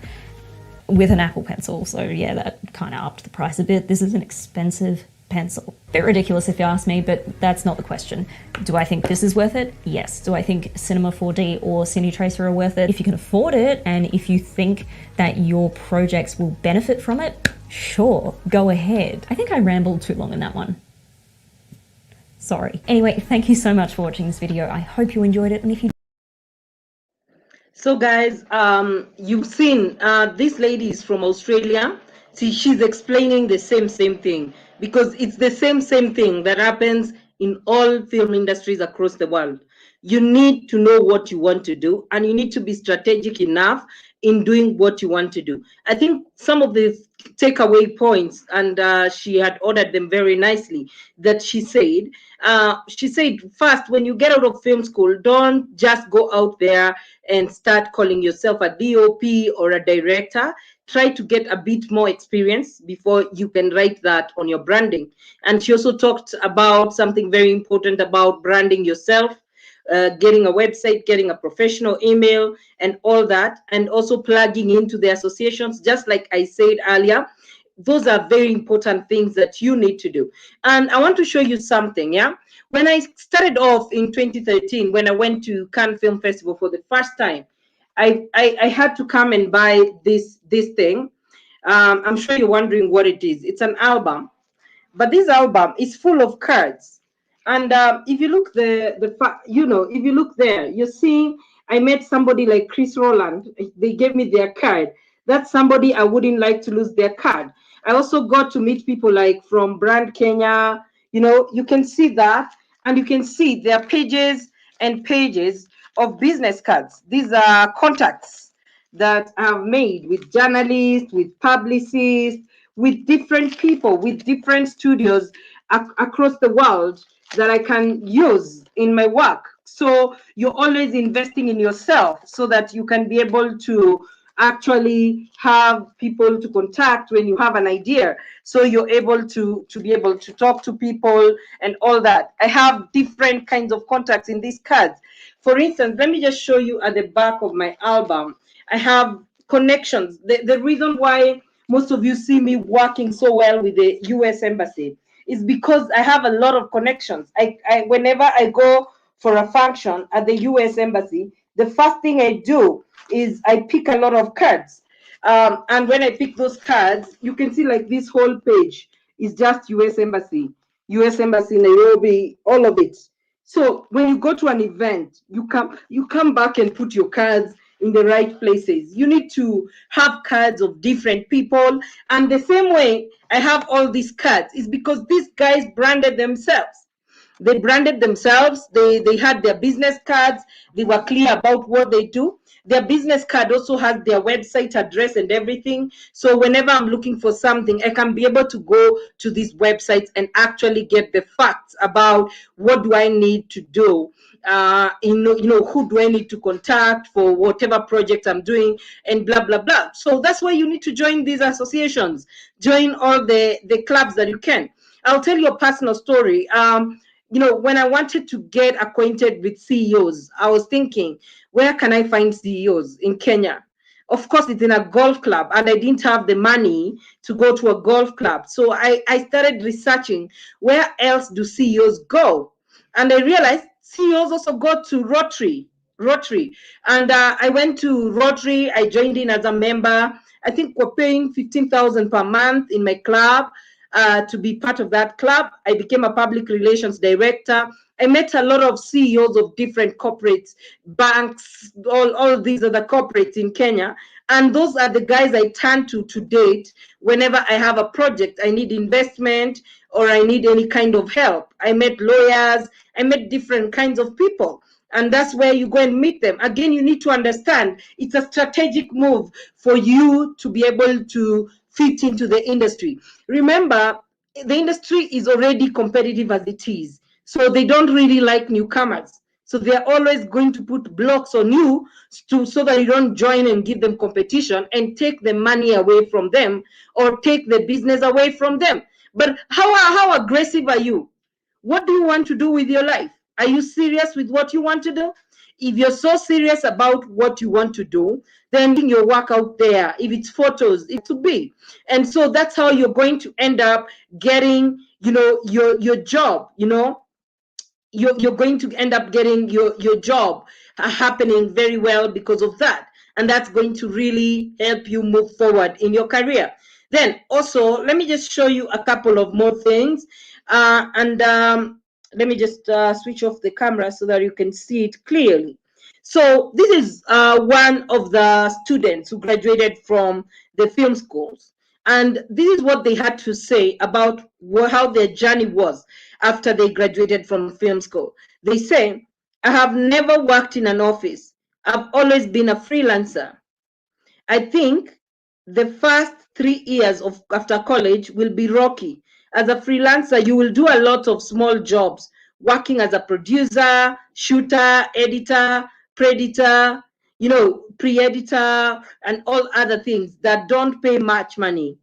with an Apple Pencil. So yeah, that kind of upped the price a bit. This is an expensive pencil. Bit ridiculous if you ask me, but that's not the question. Do I think this is worth it? Yes. Do I think Cinema 4D or CineTracer are worth it? If you can afford it and if you think that your projects will benefit from it, sure, go ahead. I think I rambled too long in that one. Sorry. Anyway, thank you so much for watching this video. I hope you enjoyed it, and if you So guys, you've seen this lady is from Australia. See, she's explaining the same thing, because it's the same thing that happens in all film industries across the world. you need to know what you want to do, and you need to be strategic enough in doing what you want to do. I think some of the takeaway points, and she had ordered them very nicely, that she said, first, when you get out of film school, don't just go out there and start calling yourself a DOP or a director. Try to get a bit more experience before you can write that on your branding. And she also talked about something very important about branding yourself, getting a website, getting a professional email, and all that, and also plugging into the associations, just like I said earlier. Those are very important things that you need to do. And I want to show you something. Yeah, when I started off in 2013, when I went to Cannes Film Festival for the first time, I had to come and buy this thing. I'm sure you're wondering what it is. It's an album, but this album is full of cards. And if you look if you look there, you're seeing I met somebody like Chris Rowland. They gave me their card. That's somebody I wouldn't like to lose their card. I also got to meet people like from Brand Kenya. You can see that, and you can see there are pages and pages of business cards. These are contacts that I've made with journalists, with publicists, with different people, with different studios across the world that I can use in my work. So you're always investing in yourself so that you can be able to actually have people to contact when you have an idea. So you're able to be able to talk to people and all that. I have different kinds of contacts in these cards. For instance, let me just show you at the back of my album. I have connections. The reason why most of you see me working so well with the US Embassy is because I have a lot of connections. Whenever I go for a function at the US Embassy, the first thing I do is I pick a lot of cards. And when I pick those cards, you can see like this whole page is just US Embassy, Nairobi, all of it. So when you go to an event, you come back and put your cards in the right places. You need to have cards of different people. And the same way I have all these cards is because these guys branded themselves. They branded themselves. They had their business cards. They were clear about what they do. Their business card also has their website address and everything. So whenever I'm looking for something, I can be able to go to these websites and actually get the facts about what do I need to do. Who do I need to contact for whatever project I'm doing, and blah blah blah. So that's why you need to join these associations, join all the clubs that you can. I'll tell you a personal story. When I wanted to get acquainted with CEOs, I was thinking, where can I find CEOs in Kenya? Of course, it's in a golf club, and I didn't have the money to go to a golf club. So I started researching, where else do CEOs go? And I realized CEOs also go to Rotary. And I went to Rotary. I joined in as a member. I think we're paying 15,000 per month in my club. To be part of that club. I became a public relations director. I met a lot of CEOs of different corporates, banks, all of these other corporates in Kenya. And those are the guys I turn to date whenever I have a project, I need investment, or I need any kind of help. I met lawyers, I met different kinds of people. And that's where you go and meet them. Again, you need to understand it's a strategic move for you to be able to fit into the industry. Remember, the industry is already competitive as it is. So they don't really like newcomers. So they're always going to put blocks on you so that you don't join and give them competition and take the money away from them or take the business away from them. But how aggressive are you? What do you want to do with your life? Are you serious with what you want to do? If you're so serious about what you want to do, then bring your work out there. If it's photos, it to be. And so that's how you're going to end up getting, your job, you're going to end up getting your job happening very well because of that. And that's going to really help you move forward in your career. Then also, let me just show you a couple of more things. Let me just switch off the camera so that you can see it clearly. So this is one of the students who graduated from the film schools. And this is what they had to say about how their journey was after they graduated from film school. They say, I have never worked in an office. I've always been a freelancer. I think the first 3 years of after college will be rocky. As a freelancer, you will do a lot of small jobs, working as a producer, shooter, editor, predator, pre-editor, and all other things that don't pay much money.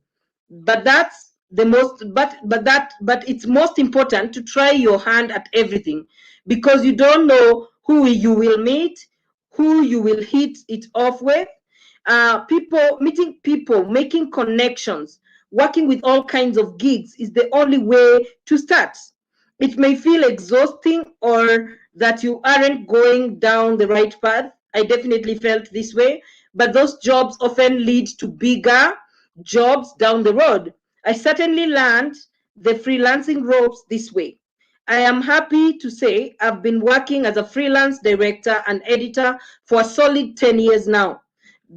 But that's the most but it's most important to try your hand at everything, because you don't know who you will meet, who you will hit it off with. Meeting people, making connections, working with all kinds of gigs is the only way to start. It may feel exhausting or that you aren't going down the right path. I definitely felt this way, but those jobs often lead to bigger jobs down the road. I certainly learned the freelancing ropes this way. I am happy to say I've been working as a freelance director and editor for a solid 10 years now.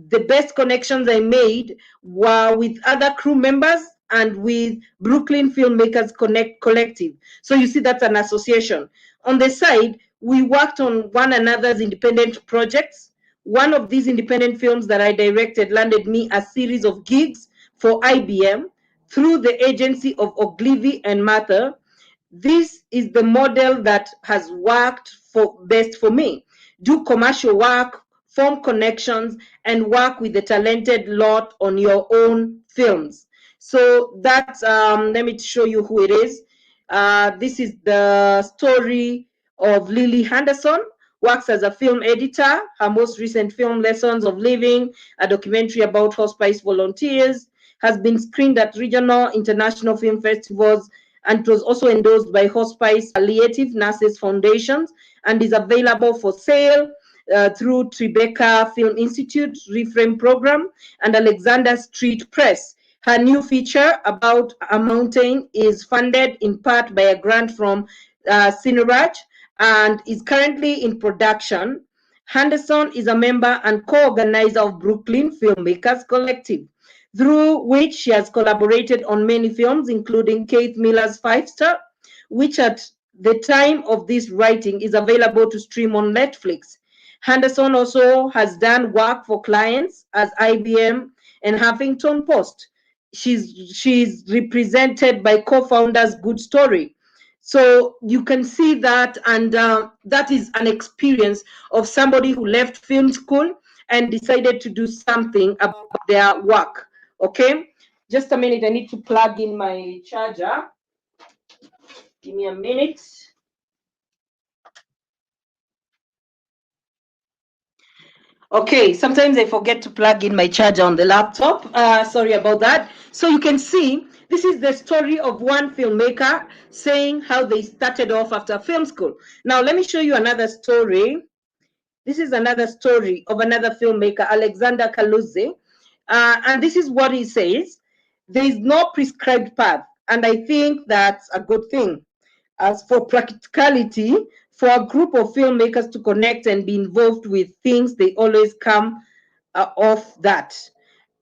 The best connections I made were with other crew members and with Brooklyn Filmmakers Connect Collective. So you see, that's an association. On the side, we worked on one another's independent projects. One of these independent films that I directed landed me a series of gigs for IBM through the agency of Ogilvy and Mather. This is the model that has worked for best for me. Do commercial work, form connections, and work with the talented lot on your own films. So that's, let me show you who it is. This is the story of Lily Henderson. Works as a film editor. Her most recent film, Lessons of Living, a documentary about hospice volunteers, has been screened at regional, international film festivals, and it was also endorsed by Hospice Palliative Nurses Foundations, and is available for sale through Tribeca Film Institute Reframe Program and Alexander Street Press. Her new feature about a mountain is funded in part by a grant from Cineraj and is currently in production. Henderson is a member and co-organizer of Brooklyn Filmmakers Collective, through which she has collaborated on many films, including Keith Miller's Five Star, which at the time of this writing is available to stream on Netflix. Henderson also has done work for clients as IBM and Huffington Post. She's represented by co-founders Good Story. So you can see that, and that is an experience of somebody who left film school and decided to do something about their work. Okay, just a minute, I need to plug in my charger. Give me a minute. Okay, sometimes I forget to plug in my charger on the laptop. Sorry about that. So you can see, this is the story of one filmmaker saying how they started off after film school. Now, let me show you another story. This is another story of another filmmaker, Alexander Kaluze. And this is what he says. There is no prescribed path. And I think that's a good thing. As for practicality, for a group of filmmakers to connect and be involved with things, they always come off that.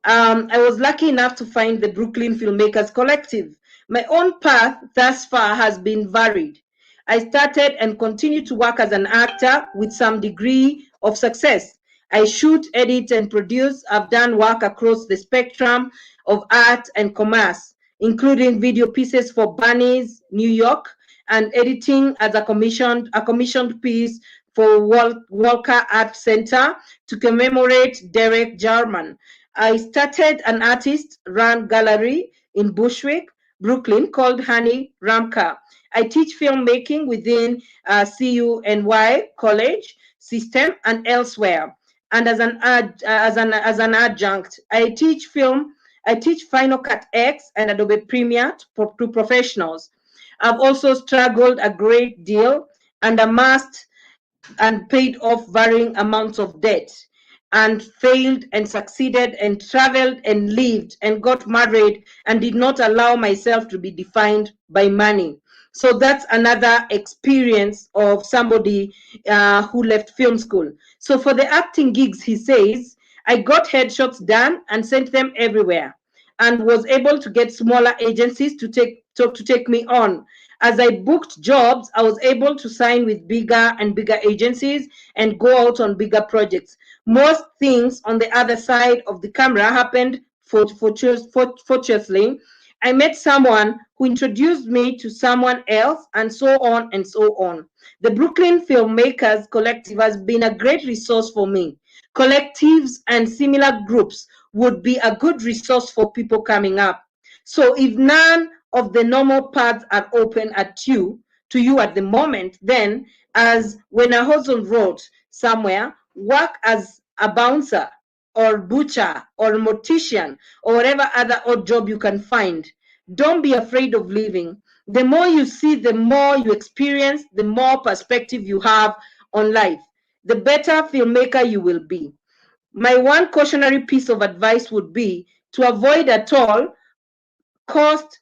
I was lucky enough to find the Brooklyn Filmmakers Collective. My own path thus far has been varied. I started and continue to work as an actor with some degree of success. I shoot, edit, and produce. I've done work across the spectrum of art and commerce, including video pieces for Barney's New York, and editing as a commissioned piece for Walker Art Center to commemorate Derek Jarman. I started an artist-run gallery in Bushwick, Brooklyn, called Honey Ramka. I teach filmmaking within CUNY College system and elsewhere. And as an adjunct, I teach Final Cut X and Adobe Premiere to professionals. I've also struggled a great deal and amassed and paid off varying amounts of debt, and failed and succeeded and traveled and lived and got married and did not allow myself to be defined by money. So that's another experience of somebody who left film school. So for the acting gigs, he says, I got headshots done and sent them everywhere, and was able to get smaller agencies to take me on. As I booked jobs, I was able to sign with bigger and bigger agencies and go out on bigger projects. Most things on the other side of the camera happened fortuitously. I met someone who introduced me to someone else, and so on and so on. The Brooklyn Filmmakers Collective has been a great resource for me. Collectives and similar groups would be a good resource for people coming up. So if none of the normal paths are open to you at the moment, then, as Wena Hudson wrote somewhere, work as a bouncer or butcher or mortician or whatever other odd job you can find. Don't be afraid of leaving. The more you see, the more you experience, the more perspective you have on life, the better filmmaker you will be. My one cautionary piece of advice would be to avoid at all cost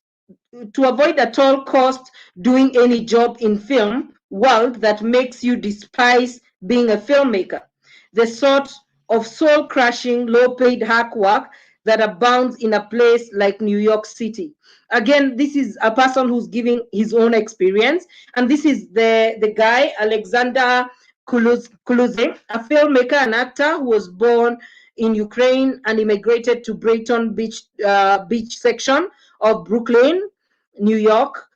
doing any job in film world that makes you despise being a filmmaker. The sort of soul-crushing, low-paid hack work that abounds in a place like New York City. Again, this is a person who's giving his own experience, and this is the guy, Alexander Kuluze, a filmmaker and actor who was born in Ukraine and immigrated to Brighton Beach section of Brooklyn, New York,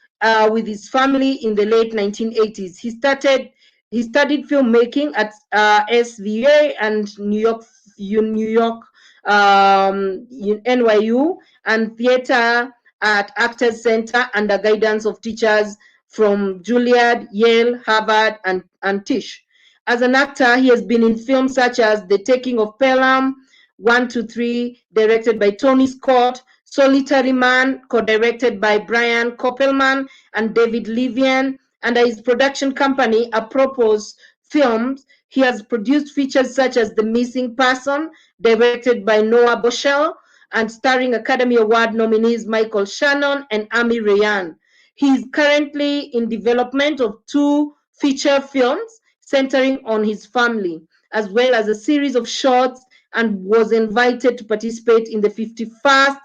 with his family in the late 1980s. He studied filmmaking at SVA and NYU, and theater at Actors Center under guidance of teachers from Juilliard, Yale, Harvard, and Tisch. As an actor, he has been in films such as The Taking of Pelham, 1, 2, 3, directed by Tony Scott, Solitary Man, co-directed by Brian Koppelman and David Levian, under his production company, Apropos Films. He has produced features such as The Missing Person, directed by Noah Boschel, and starring Academy Award nominees Michael Shannon and Amy Ryan. He is currently in development of 2 feature films centering on his family, as well as a series of shorts, and was invited to participate in the 51st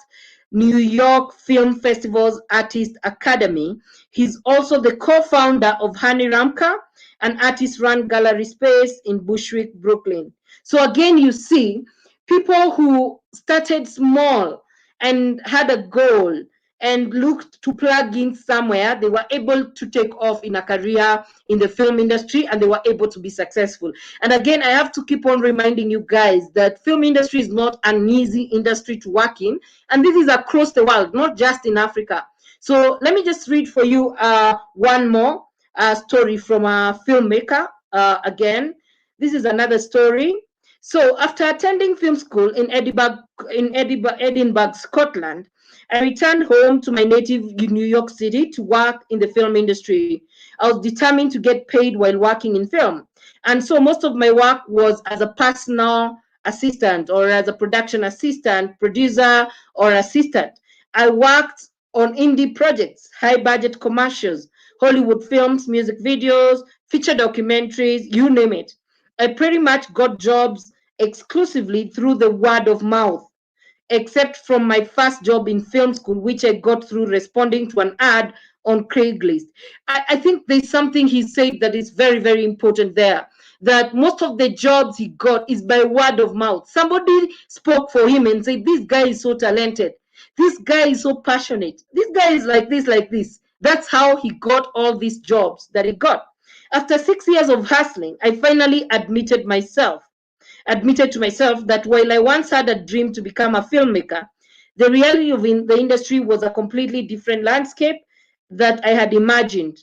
New York Film Festival's Artist Academy. He's also the co-founder of Honey Ramka, an artist-run gallery space in Bushwick, Brooklyn. So again, you see, people who started small and had a goal and looked to plug in somewhere, they were able to take off in a career in the film industry, and they were able to be successful. And again, I have to keep on reminding you guys that film industry is not an easy industry to work in, and this is across the world, not just in Africa. So let me just read for you one more story from a filmmaker. Again, this is another story. So after attending film school in Edinburgh, Scotland, I returned home to my native New York City to work in the film industry. I was determined to get paid while working in film. And so most of my work was as a personal assistant or as a production assistant, producer, or assistant. I worked on indie projects, high budget commercials, Hollywood films, music videos, feature documentaries, you name it. I pretty much got jobs exclusively through the word of mouth, except from my first job in film school, which I got through responding to an ad on Craigslist. I think there's something he said that is very, very important there, that most of the jobs he got is by word of mouth. Somebody spoke for him and said, this guy is so talented. This guy is so passionate. This guy is like this, like this. That's how he got all these jobs that he got. After 6 years of hustling, I finally admitted to myself that while I once had a dream to become a filmmaker, the reality of the industry was a completely different landscape than I had imagined.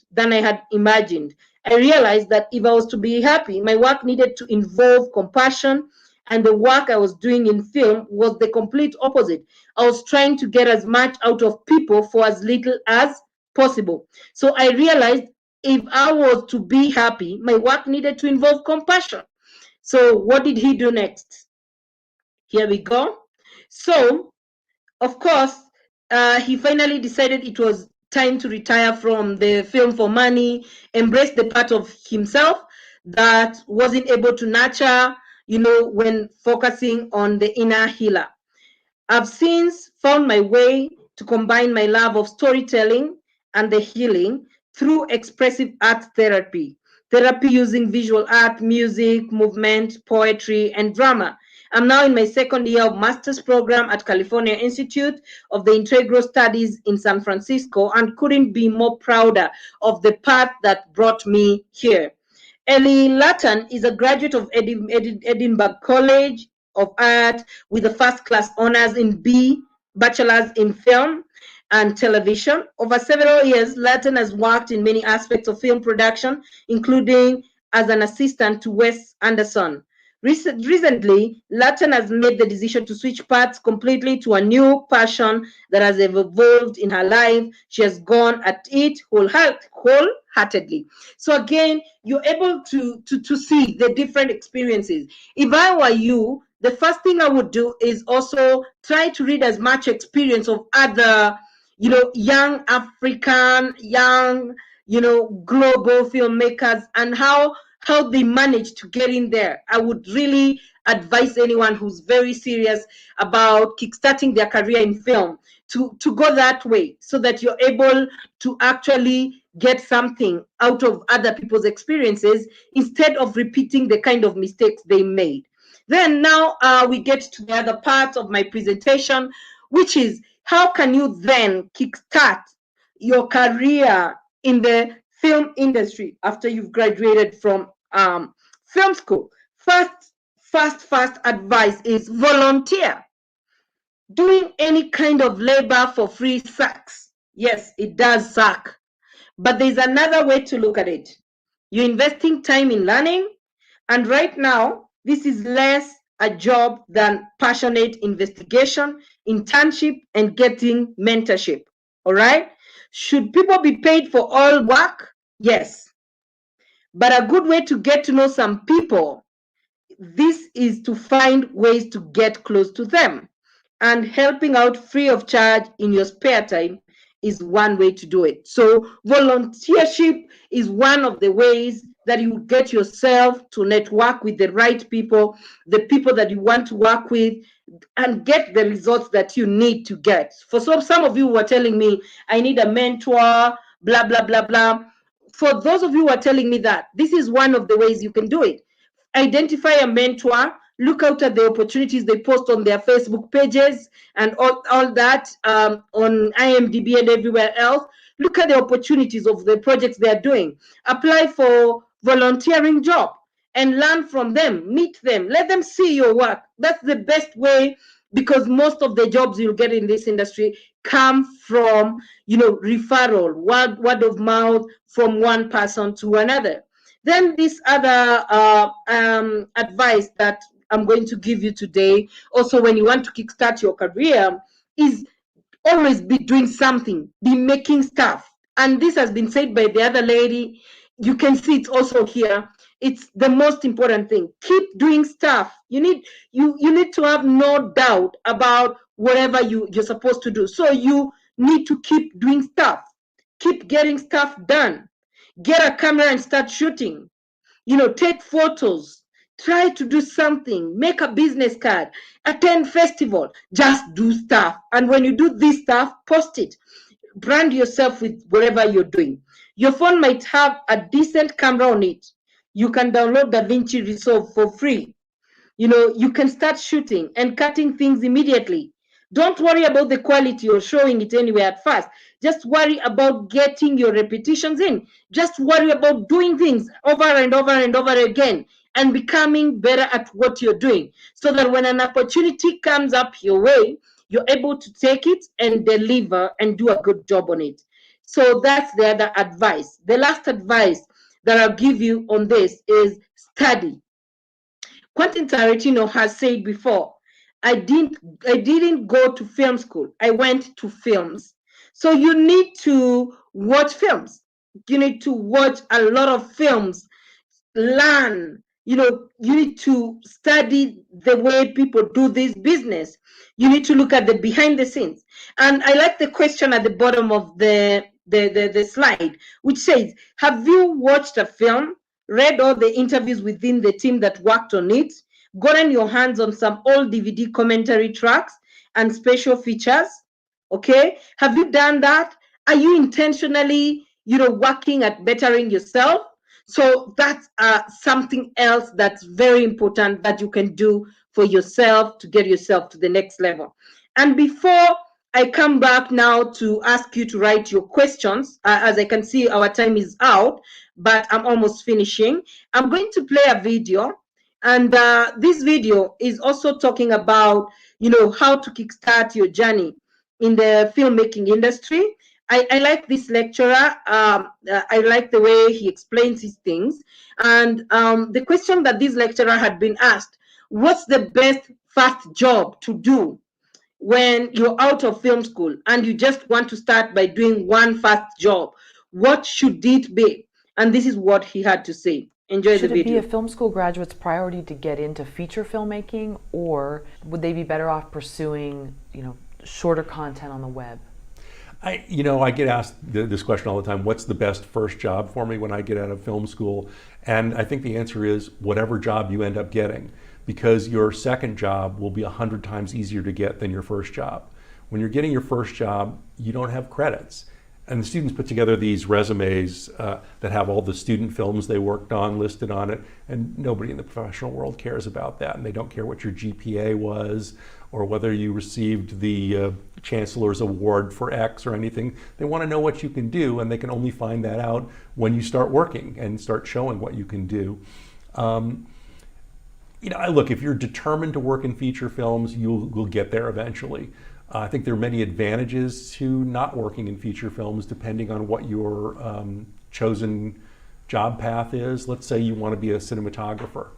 I realized that if I was to be happy, my work needed to involve compassion, and the work I was doing in film was the complete opposite. I was trying to get as much out of people for as little as possible. So I realized if I was to be happy, my work needed to involve compassion. So what did he do next? Here we go. So, of course, he finally decided it was time to retire from the film for money, embrace the part of himself that wasn't able to nurture, when focusing on the inner healer. I've since found my way to combine my love of storytelling and the healing through expressive art therapy, therapy using visual art, music, movement, poetry, and drama. I'm now in my second year of master's program at California Institute of the Integral Studies in San Francisco, and couldn't be more prouder of the path that brought me here. Ellie Latton is a graduate of Edinburgh College of Art with a first class honors in Bachelor's in Film and Television. Over several years, Latton has worked in many aspects of film production, including as an assistant to Wes Anderson. Recently, Latton has made the decision to switch paths completely to a new passion that has evolved in her life. She has gone at it wholeheartedly. So again, you're able to see the different experiences. If I were you, the first thing I would do is also try to read as much experience of other, young African, young, global filmmakers, and how they managed to get in there. I would really advise anyone who's very serious about kickstarting their career in film to go that way, so that you're able to actually get something out of other people's experiences instead of repeating the kind of mistakes they made. Then now we get to the other part of my presentation, which is how can you then kickstart your career in the film industry after you've graduated from film school. First advice is volunteer. Doing any kind of labor for free sucks. Yes, it does suck. But there's another way to look at it. You're investing time in learning, and right now, this is less a job than passionate investigation, internship, and getting mentorship. All right? Should people be paid for all work? Yes. But a good way to get to know some people, this is to find ways to get close to them. And helping out free of charge in your spare time is one way to do it. So volunteership is one of the ways that you get yourself to network with the right people, the people that you want to work with, and get the results that you need to get. For some of you who are telling me, I need a mentor, blah, blah, blah, blah. For those of you who are telling me that, this is one of the ways you can do it. Identify a mentor, look out at the opportunities they post on their Facebook pages and all that, on IMDb and everywhere else. Look at the opportunities of the projects they are doing. Apply for volunteering job and learn from them, meet them, let them see your work. That's the best way, because most of the jobs you'll get in this industry come from, referral, word of mouth from one person to another. Then this other advice that I'm going to give you today, also when you want to kickstart your career, is always be doing something, be making stuff. And this has been said by the other lady. You can see it also here. It's the most important thing. Keep doing stuff. You need to have no doubt about whatever you're supposed to do. So you need to keep doing stuff. Keep getting stuff done. Get a camera and start shooting. Take photos. Try to do something. Make a business card. Attend festival. Just do stuff. And when you do this stuff, post it. Brand yourself with whatever you're doing. Your phone might have a decent camera on it. You can download DaVinci Resolve for free. You can start shooting and cutting things immediately. Don't worry about the quality or showing it anywhere at first. Just worry about getting your repetitions in. Just worry about doing things over and over and over again and becoming better at what you're doing, so that when an opportunity comes up your way, you're able to take it and deliver and do a good job on it. So that's the other advice. The last advice that I'll give you on this is study. Quentin Tarantino has said before, I didn't go to film school. I went to films. So you need to watch films. You need to watch a lot of films, learn. You need to study the way people do this business. You need to look at the behind the scenes. And I like the question at the bottom of the slide, which says, have you watched a film, read all the interviews within the team that worked on it, gotten your hands on some old DVD commentary tracks and special features? Okay, have you done that? Are you intentionally working at bettering yourself. So that's something else that's very important that you can do for yourself to get yourself to the next level. And before I come back now to ask you to write your questions, as I can see our time is out, but I'm almost finishing. I'm going to play a video, and this video is also talking about, how to kickstart your journey in the filmmaking industry. I like this lecturer. I like the way he explains his things. And the question that this lecturer had been asked, what's the best first job to do when you're out of film school and you just want to start by doing one first job? What should it be? And this is what he had to say. Enjoy the Should it be video. a film school graduate's priority to get into feature filmmaking, or would they be better off pursuing, shorter content on the web? I get asked this question all the time. What's the best first job for me when I get out of film school? And I think the answer is whatever job you end up getting, because your second job will be 100 times easier to get than your first job. When you're getting your first job, you don't have credits. And the students put together these resumes that have all the student films they worked on listed on it, and nobody in the professional world cares about that, and they don't care what your GPA was or whether you received the Chancellor's Award for X or anything. They want to know what you can do, and they can only find that out when you start working and start showing what you can do. Look, if you're determined to work in feature films, you'll get there eventually. I think there are many advantages to not working in feature films depending on what your chosen job path is. Let's say you want to be a cinematographer.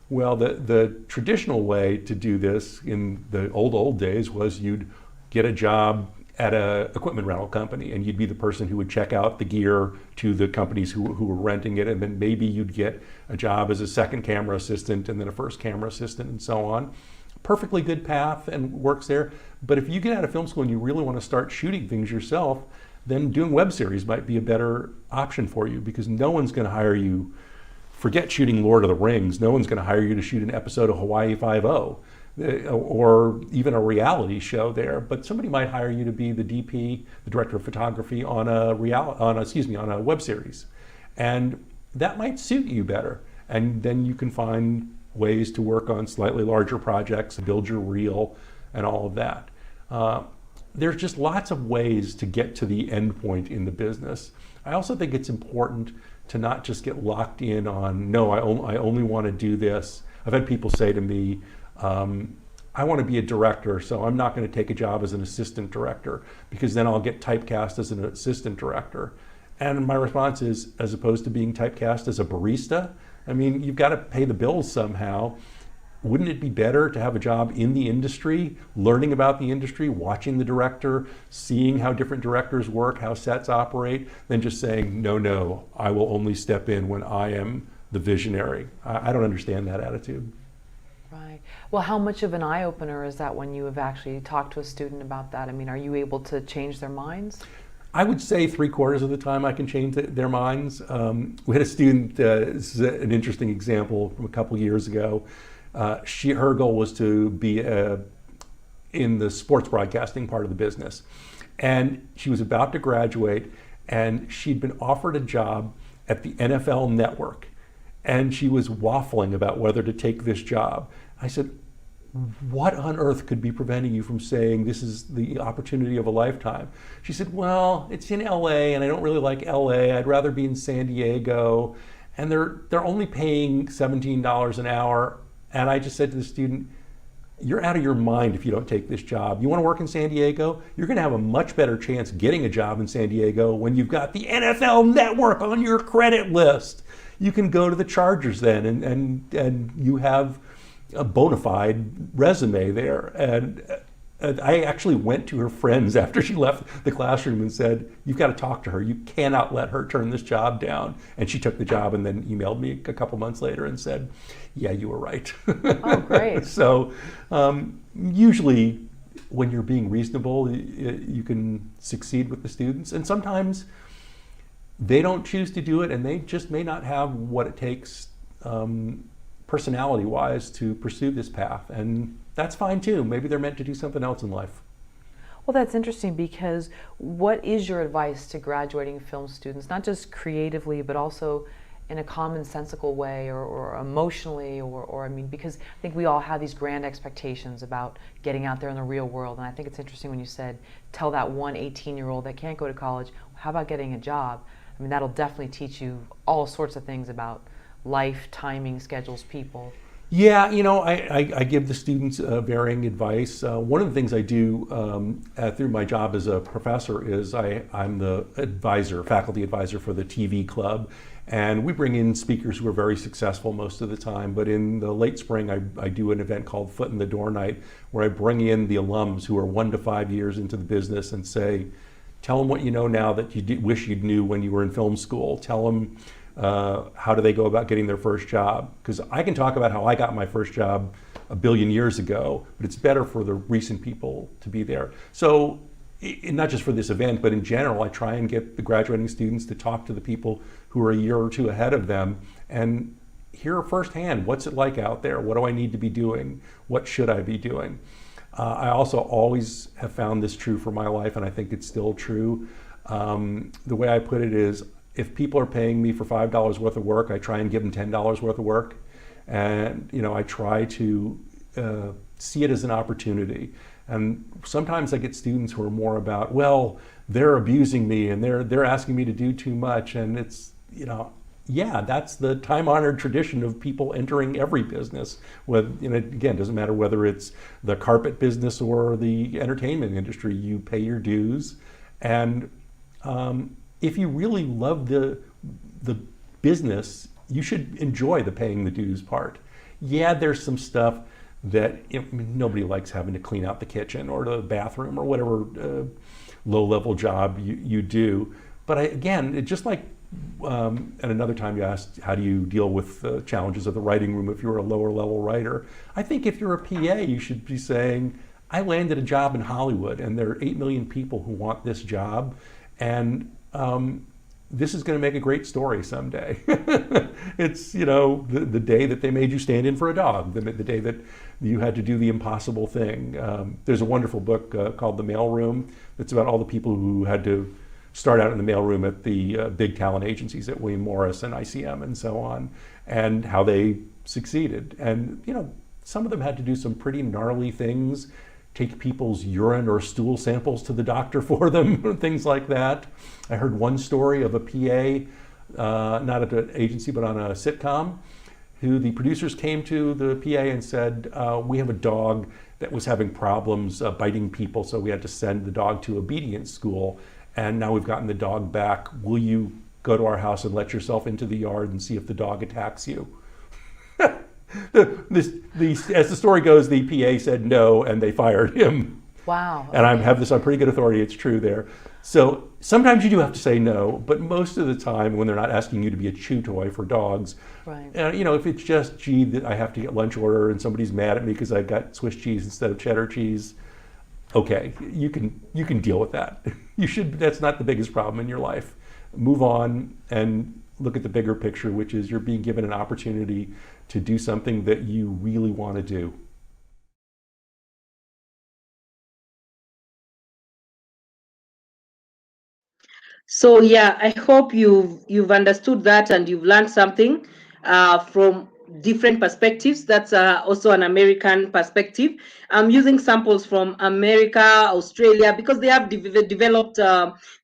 Well, the traditional way to do this in the old days was you'd get a job at an equipment rental company, and you'd be the person who would check out the gear to the companies who were renting it, and then maybe you'd get a job as a second camera assistant and then a first camera assistant and so on. Perfectly good path and works there. But if you get out of film school and you really want to start shooting things yourself, then doing web series might be a better option for you, because no one's going to hire you. Forget shooting Lord of the Rings. No one's going to hire you to shoot an episode of Hawaii Five-0 or even a reality show there. But somebody might hire you to be the DP, the director of photography on a web series, and that might suit you better. And then you can find ways to work on slightly larger projects, build your reel, and all of that. There's just lots of ways to get to the end point in the business. I also think it's important to not just get locked in on, no, I only want to do this. I've had people say to me, I want to be a director, so I'm not going to take a job as an assistant director, because then I'll get typecast as an assistant director. And my response is, as opposed to being typecast as a barista, I mean, you've got to pay the bills somehow. Wouldn't it be better to have a job in the industry, learning about the industry, watching the director, seeing how different directors work, how sets operate, than just saying, no, I will only step in when I am the visionary? I don't understand that attitude. Right. Well, how much of an eye-opener is that when you have actually talked to a student about that? I mean, are you able to change their minds? I would say 3/4 of the time I can change their minds. We had a student, this is an interesting example from a couple years ago. Her goal was to be in the sports broadcasting part of the business. And she was about to graduate, and she'd been offered a job at the NFL Network. And she was waffling about whether to take this job. I said, what on earth could be preventing you from saying this is the opportunity of a lifetime? She said, well, it's in LA and I don't really like LA. I'd rather be in San Diego. And they're only paying $17 an hour. And I just said to the student, you're out of your mind if you don't take this job. You want to work in San Diego? You're going to have a much better chance getting a job in San Diego when you've got the NFL Network on your credit list. You can go to the Chargers then, and you have a bona fide resume there. And I actually went to her friends after she left the classroom and said, you've got to talk to her. You cannot let her turn this job down. And she took the job and then emailed me a couple months later and said, yeah, you were right. Oh, great. So usually when you're being reasonable, you can succeed with the students. And sometimes they don't choose to do it, and they just may not have what it takes personality-wise to pursue this path. And that's fine too. Maybe they're meant to do something else in life. Well, that's interesting because what is your advice to graduating film students, not just creatively, but also in a commonsensical way or emotionally, or I mean, because I think we all have these grand expectations about getting out there in the real world. And I think it's interesting when you said, tell that one 18-year-old that can't go to college, how about getting a job? I mean, that'll definitely teach you all sorts of things about life, timing, schedules, people. Yeah, I give the students varying advice. One of the things I do through my job as a professor is I'm the faculty advisor for the TV club. And we bring in speakers who are very successful most of the time. But in the late spring, I do an event called Foot in the Door Night, where I bring in the alums who are 1 to 5 years into the business and say, tell them what you know now that you wish you knew when you were in film school. Tell them how do they go about getting their first job? Because I can talk about how I got my first job a billion years ago, but it's better for the recent people to be there. So not just for this event, but in general, I try and get the graduating students to talk to the people who are a year or two ahead of them and hear firsthand, what's it like out there? What do I need to be doing? What should I be doing? I also always have found this true for my life, and I think it's still true. The way I put it is, if people are paying me for $5 worth of work, I try and give them $10 worth of work. And I try to see it as an opportunity. And sometimes I get students who are more about, well, they're abusing me and they're asking me to do too much. And it's, yeah, that's the time-honored tradition of people entering every business. Again, it doesn't matter whether it's the carpet business or the entertainment industry. You pay your dues, and if you really love the business, you should enjoy the paying the dues part. Yeah, there's some stuff that nobody likes having to clean out the kitchen or the bathroom or whatever low-level job you do. But again, just like at another time you asked, how do you deal with the challenges of the writing room if you're a lower level writer? I think if you're a PA, you should be saying, I landed a job in Hollywood and there are 8 million people who want this job, and this is going to make a great story someday. It's, the day that they made you stand in for a dog, the day that you had to do the impossible thing. There's a wonderful book called The Mailroom that's about all the people who had to start out in the mailroom at the big talent agencies at William Morris and ICM and so on, and how they succeeded. And, some of them had to do some pretty gnarly things, take people's urine or stool samples to the doctor for them, things like that. I heard one story of a PA, not at an agency, but on a sitcom, who the producers came to the PA and said, we have a dog that was having problems biting people, so we had to send the dog to obedience school, and now we've gotten the dog back. Will you go to our house and let yourself into the yard and see if the dog attacks you? As the story goes, the PA said no, and they fired him. Wow. And I have this on pretty good authority, it's true there. So sometimes you do have to say no, but most of the time when they're not asking you to be a chew toy for dogs, right. If it's just, gee, that I have to get lunch order and somebody's mad at me because I got Swiss cheese instead of cheddar cheese, okay, you can deal with that. That's not the biggest problem in your life. Move on and look at the bigger picture, which is you're being given an opportunity to do something that you really want to do. So yeah, I hope you've understood that and you've learned something from different perspectives. That's also an American perspective. I'm using samples from America, Australia, because they have developed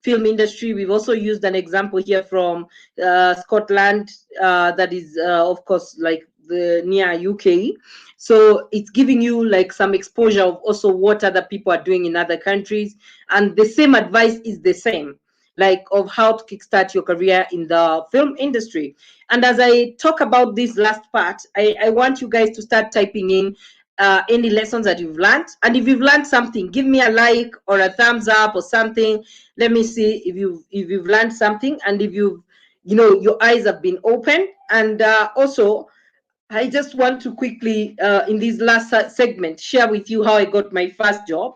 film industry. We've also used an example here from Scotland, that is, of course, like the near UK. So it's giving you like some exposure of also what other people are doing in other countries, and the same advice is the same, like of how to kickstart your career in the film industry. And as I talk about this last part, I want you guys to start typing in any lessons that you've learned. And if you've learned something, give me a like or a thumbs up or something. Let me see if you've learned something and if your eyes have been opened. And also, I just want to quickly, in this last segment, share with you how I got my first job,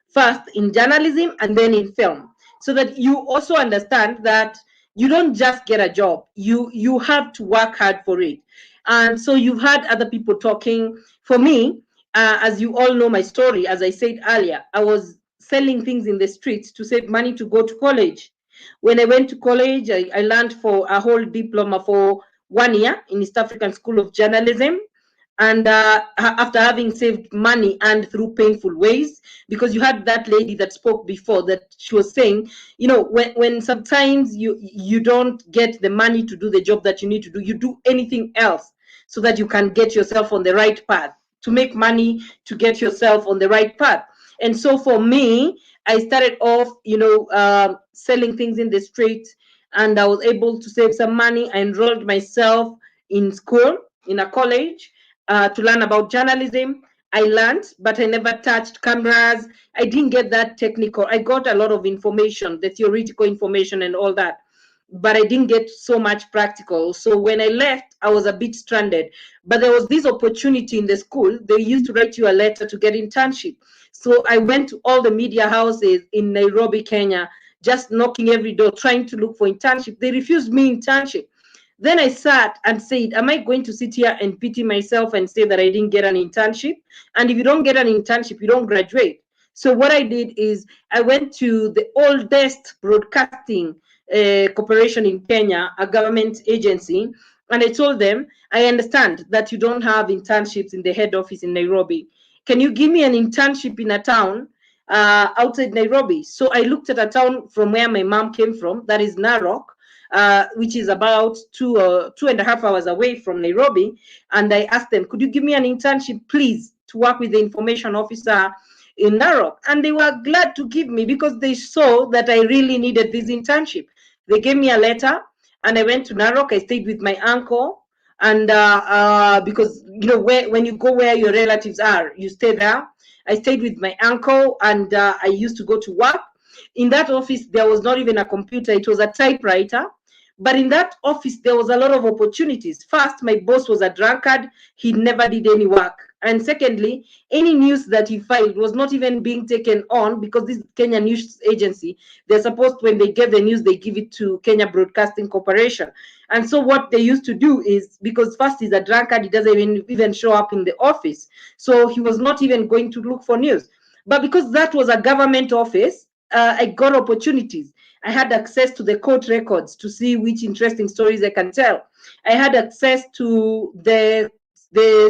first in journalism and then in film, so that you also understand that you don't just get a job, you have to work hard for it. And so you've heard other people talking. For me, as you all know my story, as I said earlier, I was selling things in the streets to save money to go to college. When I went to college, I learned for a whole diploma for 1 year in East African School of Journalism. And after having saved money and through painful ways, because you had that lady that spoke before, that she was saying, you know, when sometimes you don't get the money to do the job that you need to do, you do anything else so that you can get yourself on the right path, to make money, to get yourself on the right path. And so for me, I started off, you know, selling things in the street, and I was able to save some money. I enrolled myself in school, in a college, to learn about journalism. I learned, but I never touched cameras. I didn't get that technical. I got a lot of information, the theoretical information and all that, but I didn't get so much practical. So when I left, I was a bit stranded. But there was this opportunity in the school. They used to write you a letter to get internship. So I went to all the media houses in Nairobi, Kenya, just knocking every door, trying to look for internship. They refused me internship. Then I sat and said, am I going to sit here and pity myself and say that I didn't get an internship? And if you don't get an internship, you don't graduate. So what I did is I went to the oldest broadcasting corporation in Kenya, a government agency, and I told them, I understand that you don't have internships in the head office in Nairobi. Can you give me an internship in a town outside Nairobi? So I looked at a town from where my mom came from, that is Narok, which is about 2.5 hours away from Nairobi. And I asked them, could you give me an internship, please, to work with the information officer in Narok? And they were glad to give me, because they saw that I really needed this internship. They gave me a letter, and I went to Narok. I stayed with my uncle. And because, you know, when you go where your relatives are, you stay there. I stayed with my uncle, and I used to go to work. In that office, there was not even a computer. It was a typewriter. But in that office, there was a lot of opportunities. First, my boss was a drunkard. He never did any work. And secondly, any news that he filed was not even being taken on, because this Kenya News Agency, they're supposed, when they get the news, they give it to Kenya Broadcasting Corporation. And so what they used to do is, because first he's a drunkard, he doesn't even show up in the office. So he was not even going to look for news. But because that was a government office, I got opportunities. I had access to the court records to see which interesting stories I can tell. I had access to the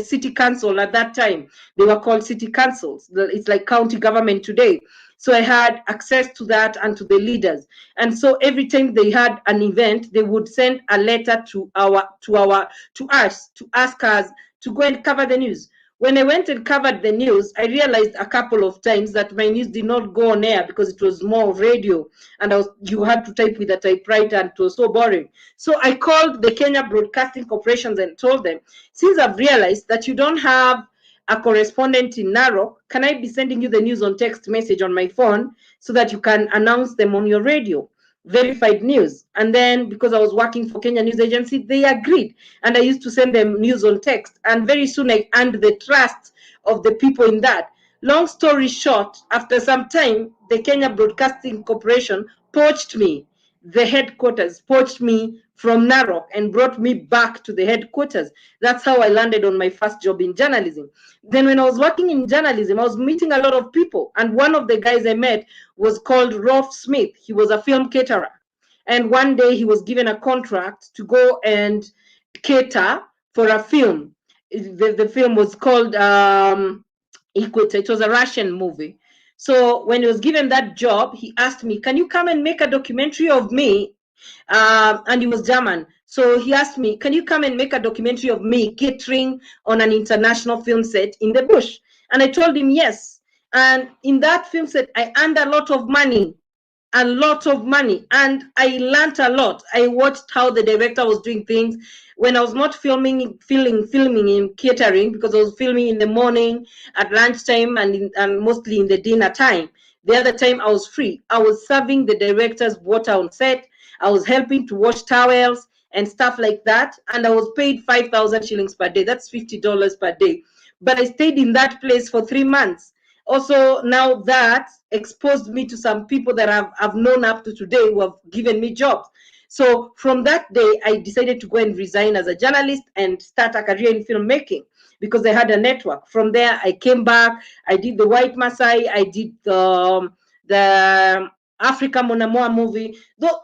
city council at that time. They were called city councils. It's like county government today. So I had access to that and to the leaders. And so every time they had an event, they would send a letter to us to ask us to go and cover the news. When I went and covered the news, I realized a couple of times that my news did not go on air because it was more radio, and you had to type with a typewriter, and it was so boring. So I called the Kenya Broadcasting Corporations and told them, since I've realized that you don't have a correspondent in Narok, can I be sending you the news on text message on my phone so that you can announce them on your radio? Verified news. And then, because I was working for Kenya News Agency, they agreed, and I used to send them news on text, and very soon I earned the trust of the people in that. Long story short, after some time, the Kenya Broadcasting Corporation poached me. The headquarters poached me from Narok and brought me back to the headquarters. That's how I landed on my first job in journalism. Then when I was working in journalism, I was meeting a lot of people. And one of the guys I met was called Rolf Smith. He was a film caterer. And one day he was given a contract to go and cater for a film. The film was called Equator. It was a Russian movie. So when he was given that job, he asked me, can you come and make a documentary of me? And he was German. So he asked me, can you come and make a documentary of me catering on an international film set in the bush? And I told him yes. And in that film set, I earned a lot of money. And I learned a lot. I watched how the director was doing things. When I was not filming in catering, because I was filming in the morning, at lunchtime, and mostly in the dinner time. The other time I was free. I was serving the director's water on set. I was helping to wash towels and stuff like that. And I was paid 5,000 shillings per day. That's $50 per day. But I stayed in that place for 3 months. Also, now that exposed me to some people that I've known up to today who have given me jobs. So from that day, I decided to go and resign as a journalist and start a career in filmmaking, because I had a network. From there, I came back. I did the White Maasai. I did the Africa Monamoa movie.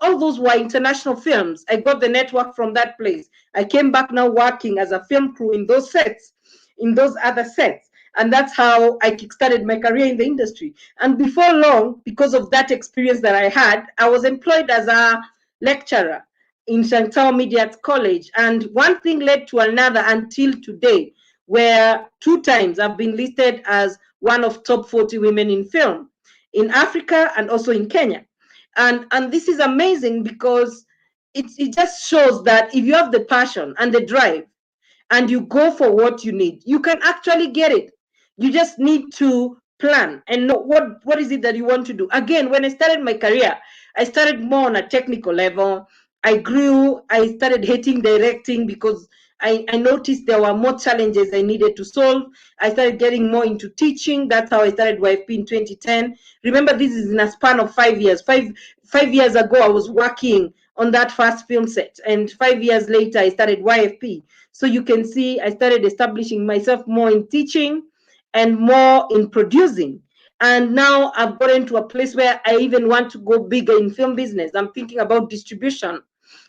All those were international films. I got the network from that place. I came back now working as a film crew in those sets, in those other sets. And that's how I kickstarted my career in the industry. And before long, because of that experience that I had, I was employed as a lecturer in Shantao Media College. And one thing led to another until today, where 2 times I've been listed as one of top 40 women in film in Africa and also in Kenya. And this is amazing because it just shows that if you have the passion and the drive and you go for what you need, you can actually get it. You just need to plan and know what is it that you want to do. Again, when I started my career, I started more on a technical level. I grew, I started hating directing because I noticed there were more challenges I needed to solve. I started getting more into teaching. That's how I started YFP in 2010. Remember, this is in a span of 5 years. Five years ago, I was working on that first film set. And 5 years later, I started YFP. So you can see I started establishing myself more in teaching and more in producing. And now I've gotten to a place where I even want to go bigger in film business. I'm thinking about distribution.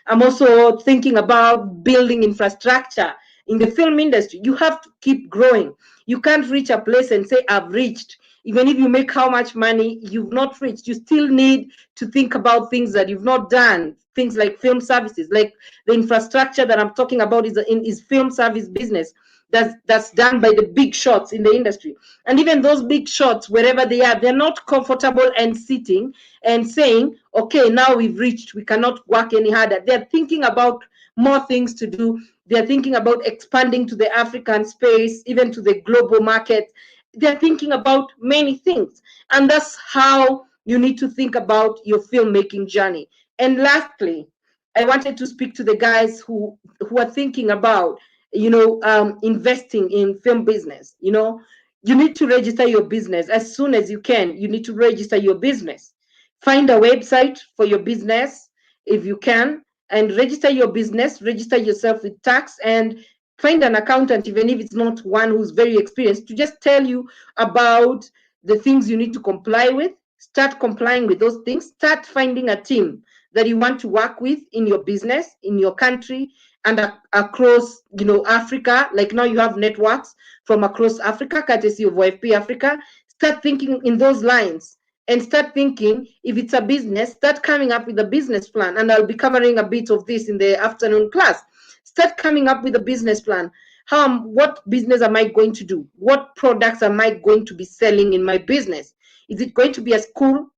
I'm also thinking about building infrastructure in the film industry. You have to keep growing. You can't reach a place and say, I've reached. Even if you make how much money, you've not reached. You still need to think about things that you've not done. Things like film services, like the infrastructure that I'm talking about is film service business. That's done by the big shots in the industry. And even those big shots, wherever they are, they're not comfortable and sitting and saying, okay, now we've reached, we cannot work any harder. They're thinking about more things to do. They're thinking about expanding to the African space, even to the global market. They're thinking about many things. And that's how you need to think about your filmmaking journey. And lastly, I wanted to speak to the guys who are thinking about investing in film business. You need to register your business as soon as you can. You need to register your business. Find a website for your business if you can, and register your business, register yourself with tax, and find an accountant, even if it's not one who's very experienced, to just tell you about the things you need to comply with. Start complying with those things. Start finding a team that you want to work with in your business, in your country, and across Africa. Like now you have networks from across Africa, courtesy of YFP Africa. Start thinking in those lines and start thinking, if it's a business, start coming up with a business plan. And I'll be covering a bit of this in the afternoon class. Start coming up with a business plan. What business am I going to do? What products am I going to be selling in my business? Is it going to be a school?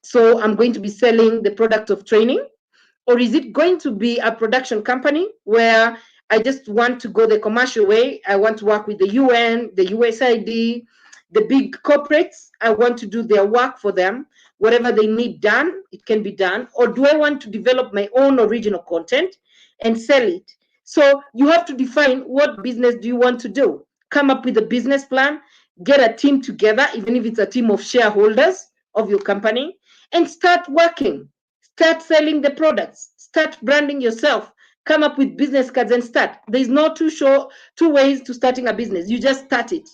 So I'm going to be selling the product of training? Or is it going to be a production company where I just want to go the commercial way? I want to work with the UN, the USAID, the big corporates. I want to do their work for them. Whatever they need done, it can be done. Or do I want to develop my own original content and sell it? So you have to define what business do you want to do. Come up with a business plan, get a team together, even if it's a team of shareholders of your company, and start working. Start selling the products. Start branding yourself. Come up with business cards and start. There's no two ways to starting a business. You just start it,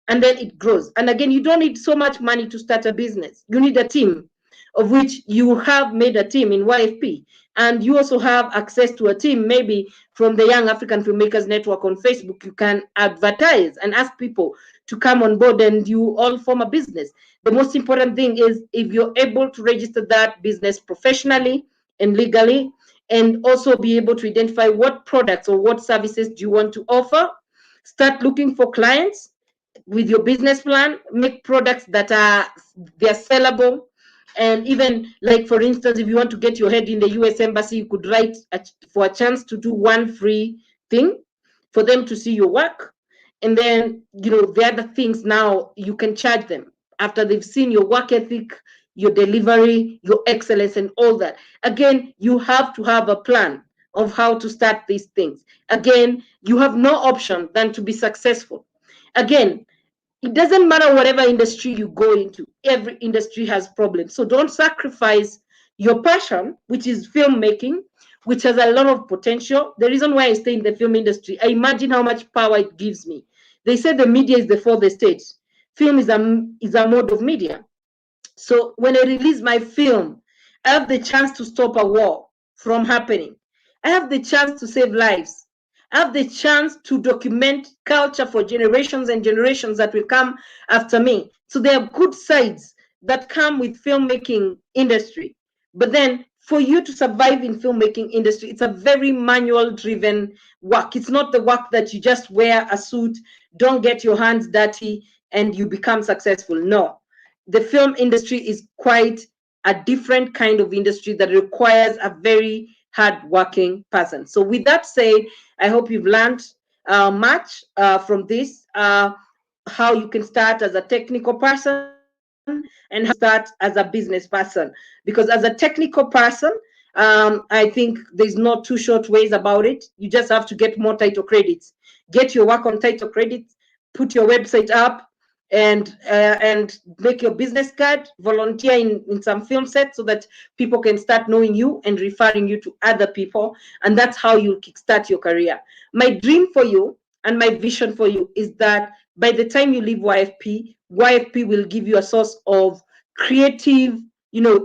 and then it grows. And again, you don't need so much money to start a business. You need a team, of which you have made a team in YFP. And you also have access to a team, maybe from the Young African Filmmakers Network on Facebook. You can advertise and ask people to come on board, and you all form a business. The most important thing is if you're able to register that business professionally and legally, and also be able to identify what products or what services do you want to offer. Start looking for clients with your business plan. Make products that they're sellable. And even, like, for instance, if you want to get your head in the US Embassy, you could write for a chance to do one free thing for them to see your work. And then, the other things now you can charge them after they've seen your work ethic, your delivery, your excellence, and all that. Again, you have to have a plan of how to start these things. Again, you have no option than to be successful. Again, it doesn't matter whatever industry you go into. Every industry has problems. So don't sacrifice your passion, which is filmmaking, which has a lot of potential. The reason why I stay in the film industry, I imagine how much power it gives me. They say the media is the fourth estate. Film is a mode of media. So when I release my film, I have the chance to stop a war from happening. I have the chance to save lives. I have the chance to document culture for generations and generations that will come after me. So there are good sides that come with filmmaking industry. But then for you to survive in filmmaking industry, it's a very manual driven work. It's not the work that you just wear a suit, don't get your hands dirty, and you become successful. No, the film industry is quite a different kind of industry that requires a very hard-working person. So with that said, I hope you've learned much from this, how you can start as a technical person and how you start as a business person. Because as a technical person, I think there's no two short ways about it. You just have to get more title credits, get your work on title credits, put your website up, and make your business card, volunteer in some film sets so that people can start knowing you and referring you to other people. And that's how you kickstart your career. My dream for you and my vision for you is that by the time you leave YFP will give you a source of creative,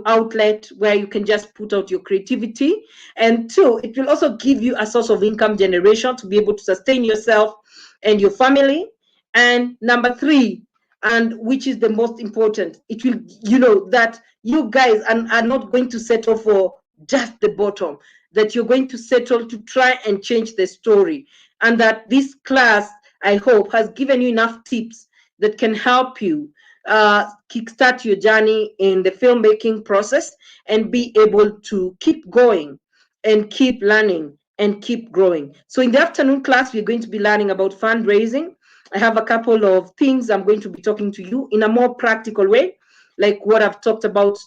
outlet where you can just put out your creativity. And two, it will also give you a source of income generation to be able to sustain yourself and your family. And number three, and which is the most important, it will, that you guys are not going to settle for just the bottom, that you're going to settle to try and change the story. And that this class, I hope, has given you enough tips that can help you kickstart your journey in the filmmaking process and be able to keep going and keep learning and keep growing. So in the afternoon class, we're going to be learning about fundraising. I have a couple of things I'm going to be talking to you in a more practical way, like what I've talked about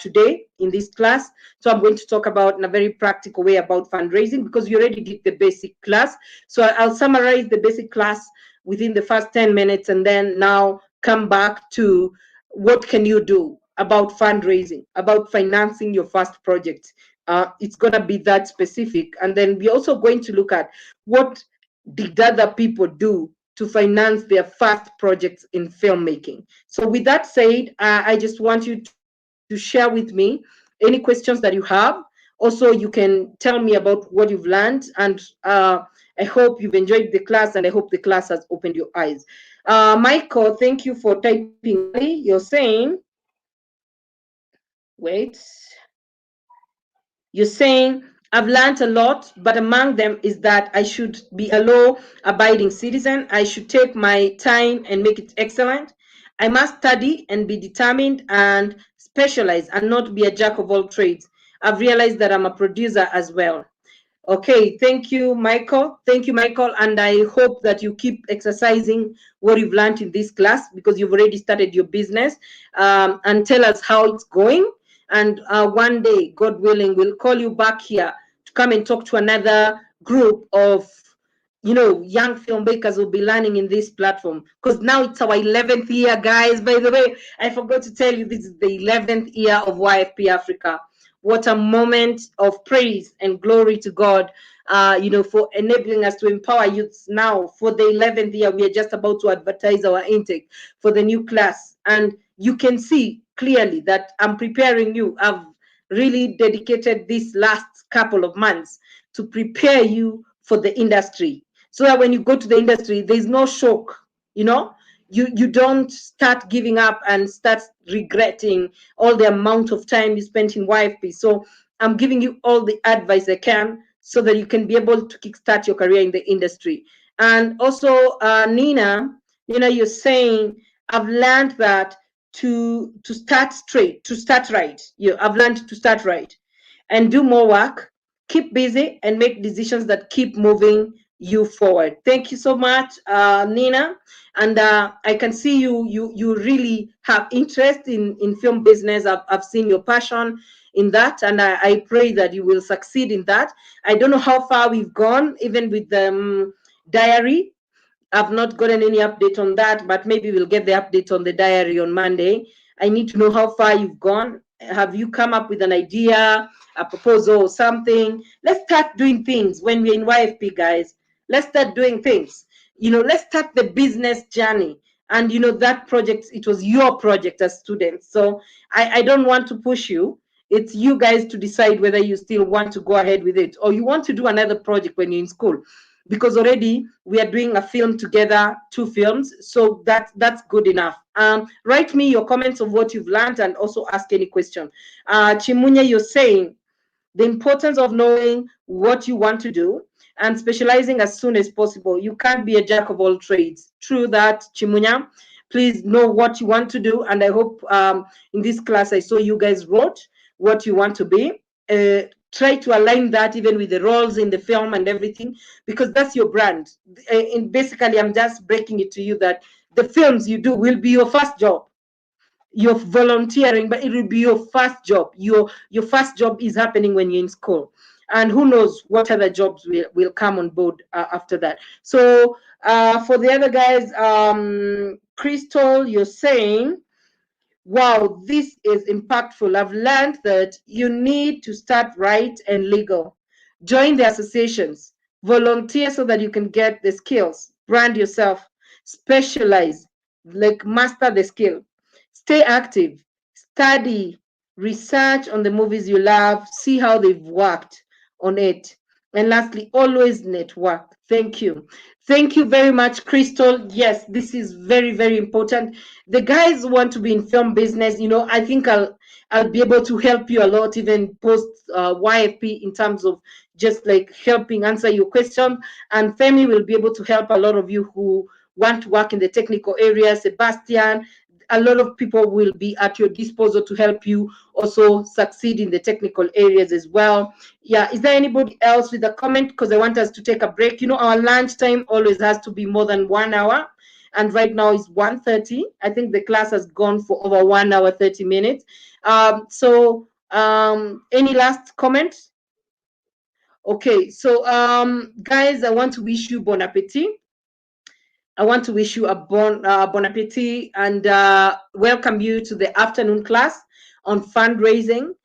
today in this class. So I'm going to talk about in a very practical way about fundraising because you already did the basic class. So I'll summarize the basic class within the first 10 minutes and then now come back to what can you do about fundraising, about financing your first project. It's going to be that specific. And then we're also going to look at what did other people do to finance their first projects in filmmaking. So with that said, I just want you to share with me any questions that you have. Also, you can tell me about what you've learned. And I hope you've enjoyed the class and I hope the class has opened your eyes. Michael, thank you for typing. You're saying, you're saying, I've learned a lot, but among them is that I should be a law-abiding citizen. I should take my time and make it excellent. I must study and be determined and specialize and not be a jack of all trades. I've realized that I'm a producer as well. Okay, thank you, Michael. Thank you, Michael. And I hope that you keep exercising what you've learned in this class because you've already started your business. And tell us how it's going. And one day, God willing, we'll call you back here to come and talk to another group of young filmmakers will be learning in this platform because now it's our 11th year, guys. By the way, I forgot to tell you, this is the 11th year of YFP Africa. What a moment of praise and glory to God, for enabling us to empower youths now. For the 11th year, we are just about to advertise our intake for the new class. And you can see clearly that I'm preparing you. I've really dedicated these last couple of months to prepare you for the industry, so that when you go to the industry, there's no shock, you don't start giving up and start regretting all the amount of time you spent in YFP. So I'm giving you all the advice I can so that you can be able to kickstart your career in the industry. And also, Nina, you're saying, I've learned that to start straight, to start right. I've learned to start right and do more work, keep busy, and make decisions that keep moving you forward. Thank you so much, Nina. And I can see you really have interest in film business. I've seen your passion in that, and I pray that you will succeed in that. I don't know how far we've gone, even with the diary. I've not gotten any update on that, but maybe we'll get the update on the diary on Monday. I need to know how far you've gone. Have you come up with an idea, a proposal, or something? Let's start doing things when we're in YFP, guys. Let's start doing things. Let's start the business journey. and you know that project, it was your project as students. So I don't want to push you. It's you guys to decide whether you still want to go ahead with it or you want to do another project when you're in school, because already we are doing a film together, 2 films, so that's good enough. Write me your comments of what you've learned and also ask any question. Chimunya, you're saying the importance of knowing what you want to do and specializing as soon as possible. You can't be a jack of all trades. True that, Chimunya. Please know what you want to do, and I hope in this class I saw you guys wrote what you want to be. Try to align that even with the roles in the film and everything, because that's your brand. And basically, I'm just breaking it to you that the films you do will be your first job. You're volunteering, but it will be your first job. Your first job is happening when you're in school, and who knows what other jobs will come on board after that. So for the other guys, Crystal, you're saying, wow, this is impactful. I've learned that you need to start right and legal. Join the associations, volunteer so that you can get the skills, brand yourself, specialize, like master the skill. Stay active, study, research on the movies you love, see how they've worked on it. And lastly, always network. Thank you. Thank you very much, Crystal. Yes, this is very, very important. The guys who want to be in film business, you know, I think I'll be able to help you a lot, even post YFP in terms of just like helping answer your question. And Femi will be able to help a lot of you who want to work in the technical area. Sebastian, a lot of people will be at your disposal to help you also succeed in the technical areas as well. Yeah, is there anybody else with a comment? Because I want us to take a break. You know, our lunch time always has to be more than 1 hour. And right now it's 1:30. I think the class has gone for over 1 hour, 30 minutes. Any last comments? Okay, so guys, I want to wish you bon appetit. I want to wish you a bon appetit and welcome you to the afternoon class on fundraising,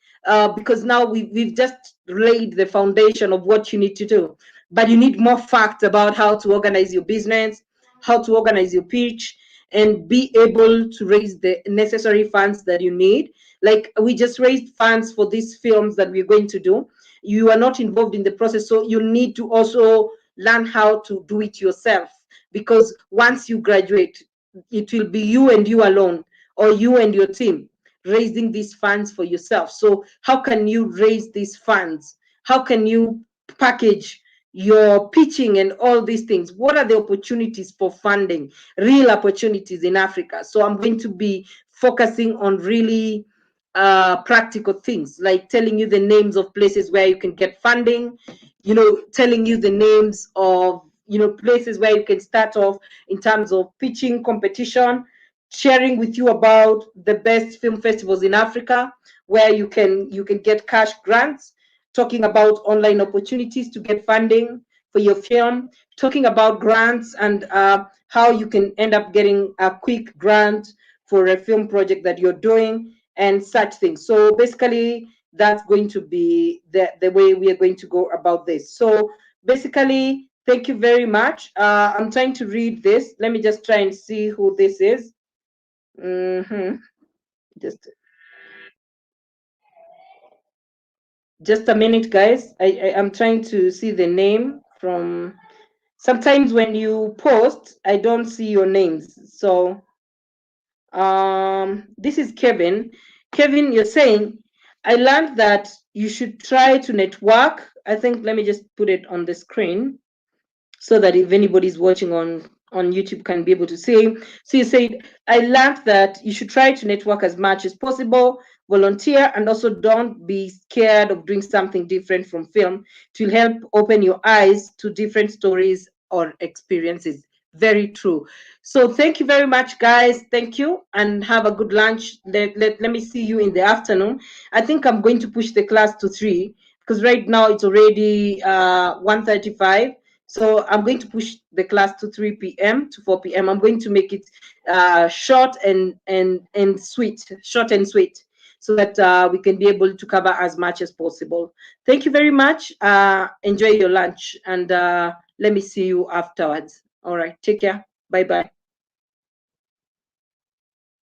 because now we've just laid the foundation of what you need to do. But you need more facts about how to organize your business, how to organize your pitch, and be able to raise the necessary funds that you need. Like we just raised funds for these films that we're going to do. You are not involved in the process, so you need to also learn how to do it yourself, because once you graduate, it will be you and you alone, or you and your team raising these funds for yourself. So how can you raise these funds? How can you package your pitching and all these things? What are the opportunities for funding, real opportunities in Africa? So I'm going to be focusing on really practical things, like telling you the names of places where you can get funding, you know, telling you the names of, you know, places where you can start off in terms of pitching competition, sharing with you about the best film festivals in Africa where you can get cash grants, talking about online opportunities to get funding for your film, talking about grants and how you can end up getting a quick grant for a film project that you're doing and such things. So basically that's going to be the way we are going to go about this. So basically, thank you very much. I'm trying to read this. Let me just try and see who this is. Just a minute, guys. I'm trying to see the name from. Sometimes when you post, I don't see your names. So this is Kevin. Kevin, you're saying, I learned that you should try to network. I think, let me just put it on the screen so that if anybody's watching on YouTube can be able to see. So you said, I learned that you should try to network as much as possible, volunteer, and also don't be scared of doing something different from film. It will help open your eyes to different stories or experiences. Very true. So thank you very much, guys. Thank you, and have a good lunch. Let me see you in the afternoon. I think I'm going to push the class to 3 because right now it's already 1:35. So I'm going to push the class to 3 p.m. to 4 p.m. I'm going to make it short and sweet, short and sweet, so that we can be able to cover as much as possible. Thank you very much. Enjoy your lunch, and let me see you afterwards. All right, take care. Bye-bye.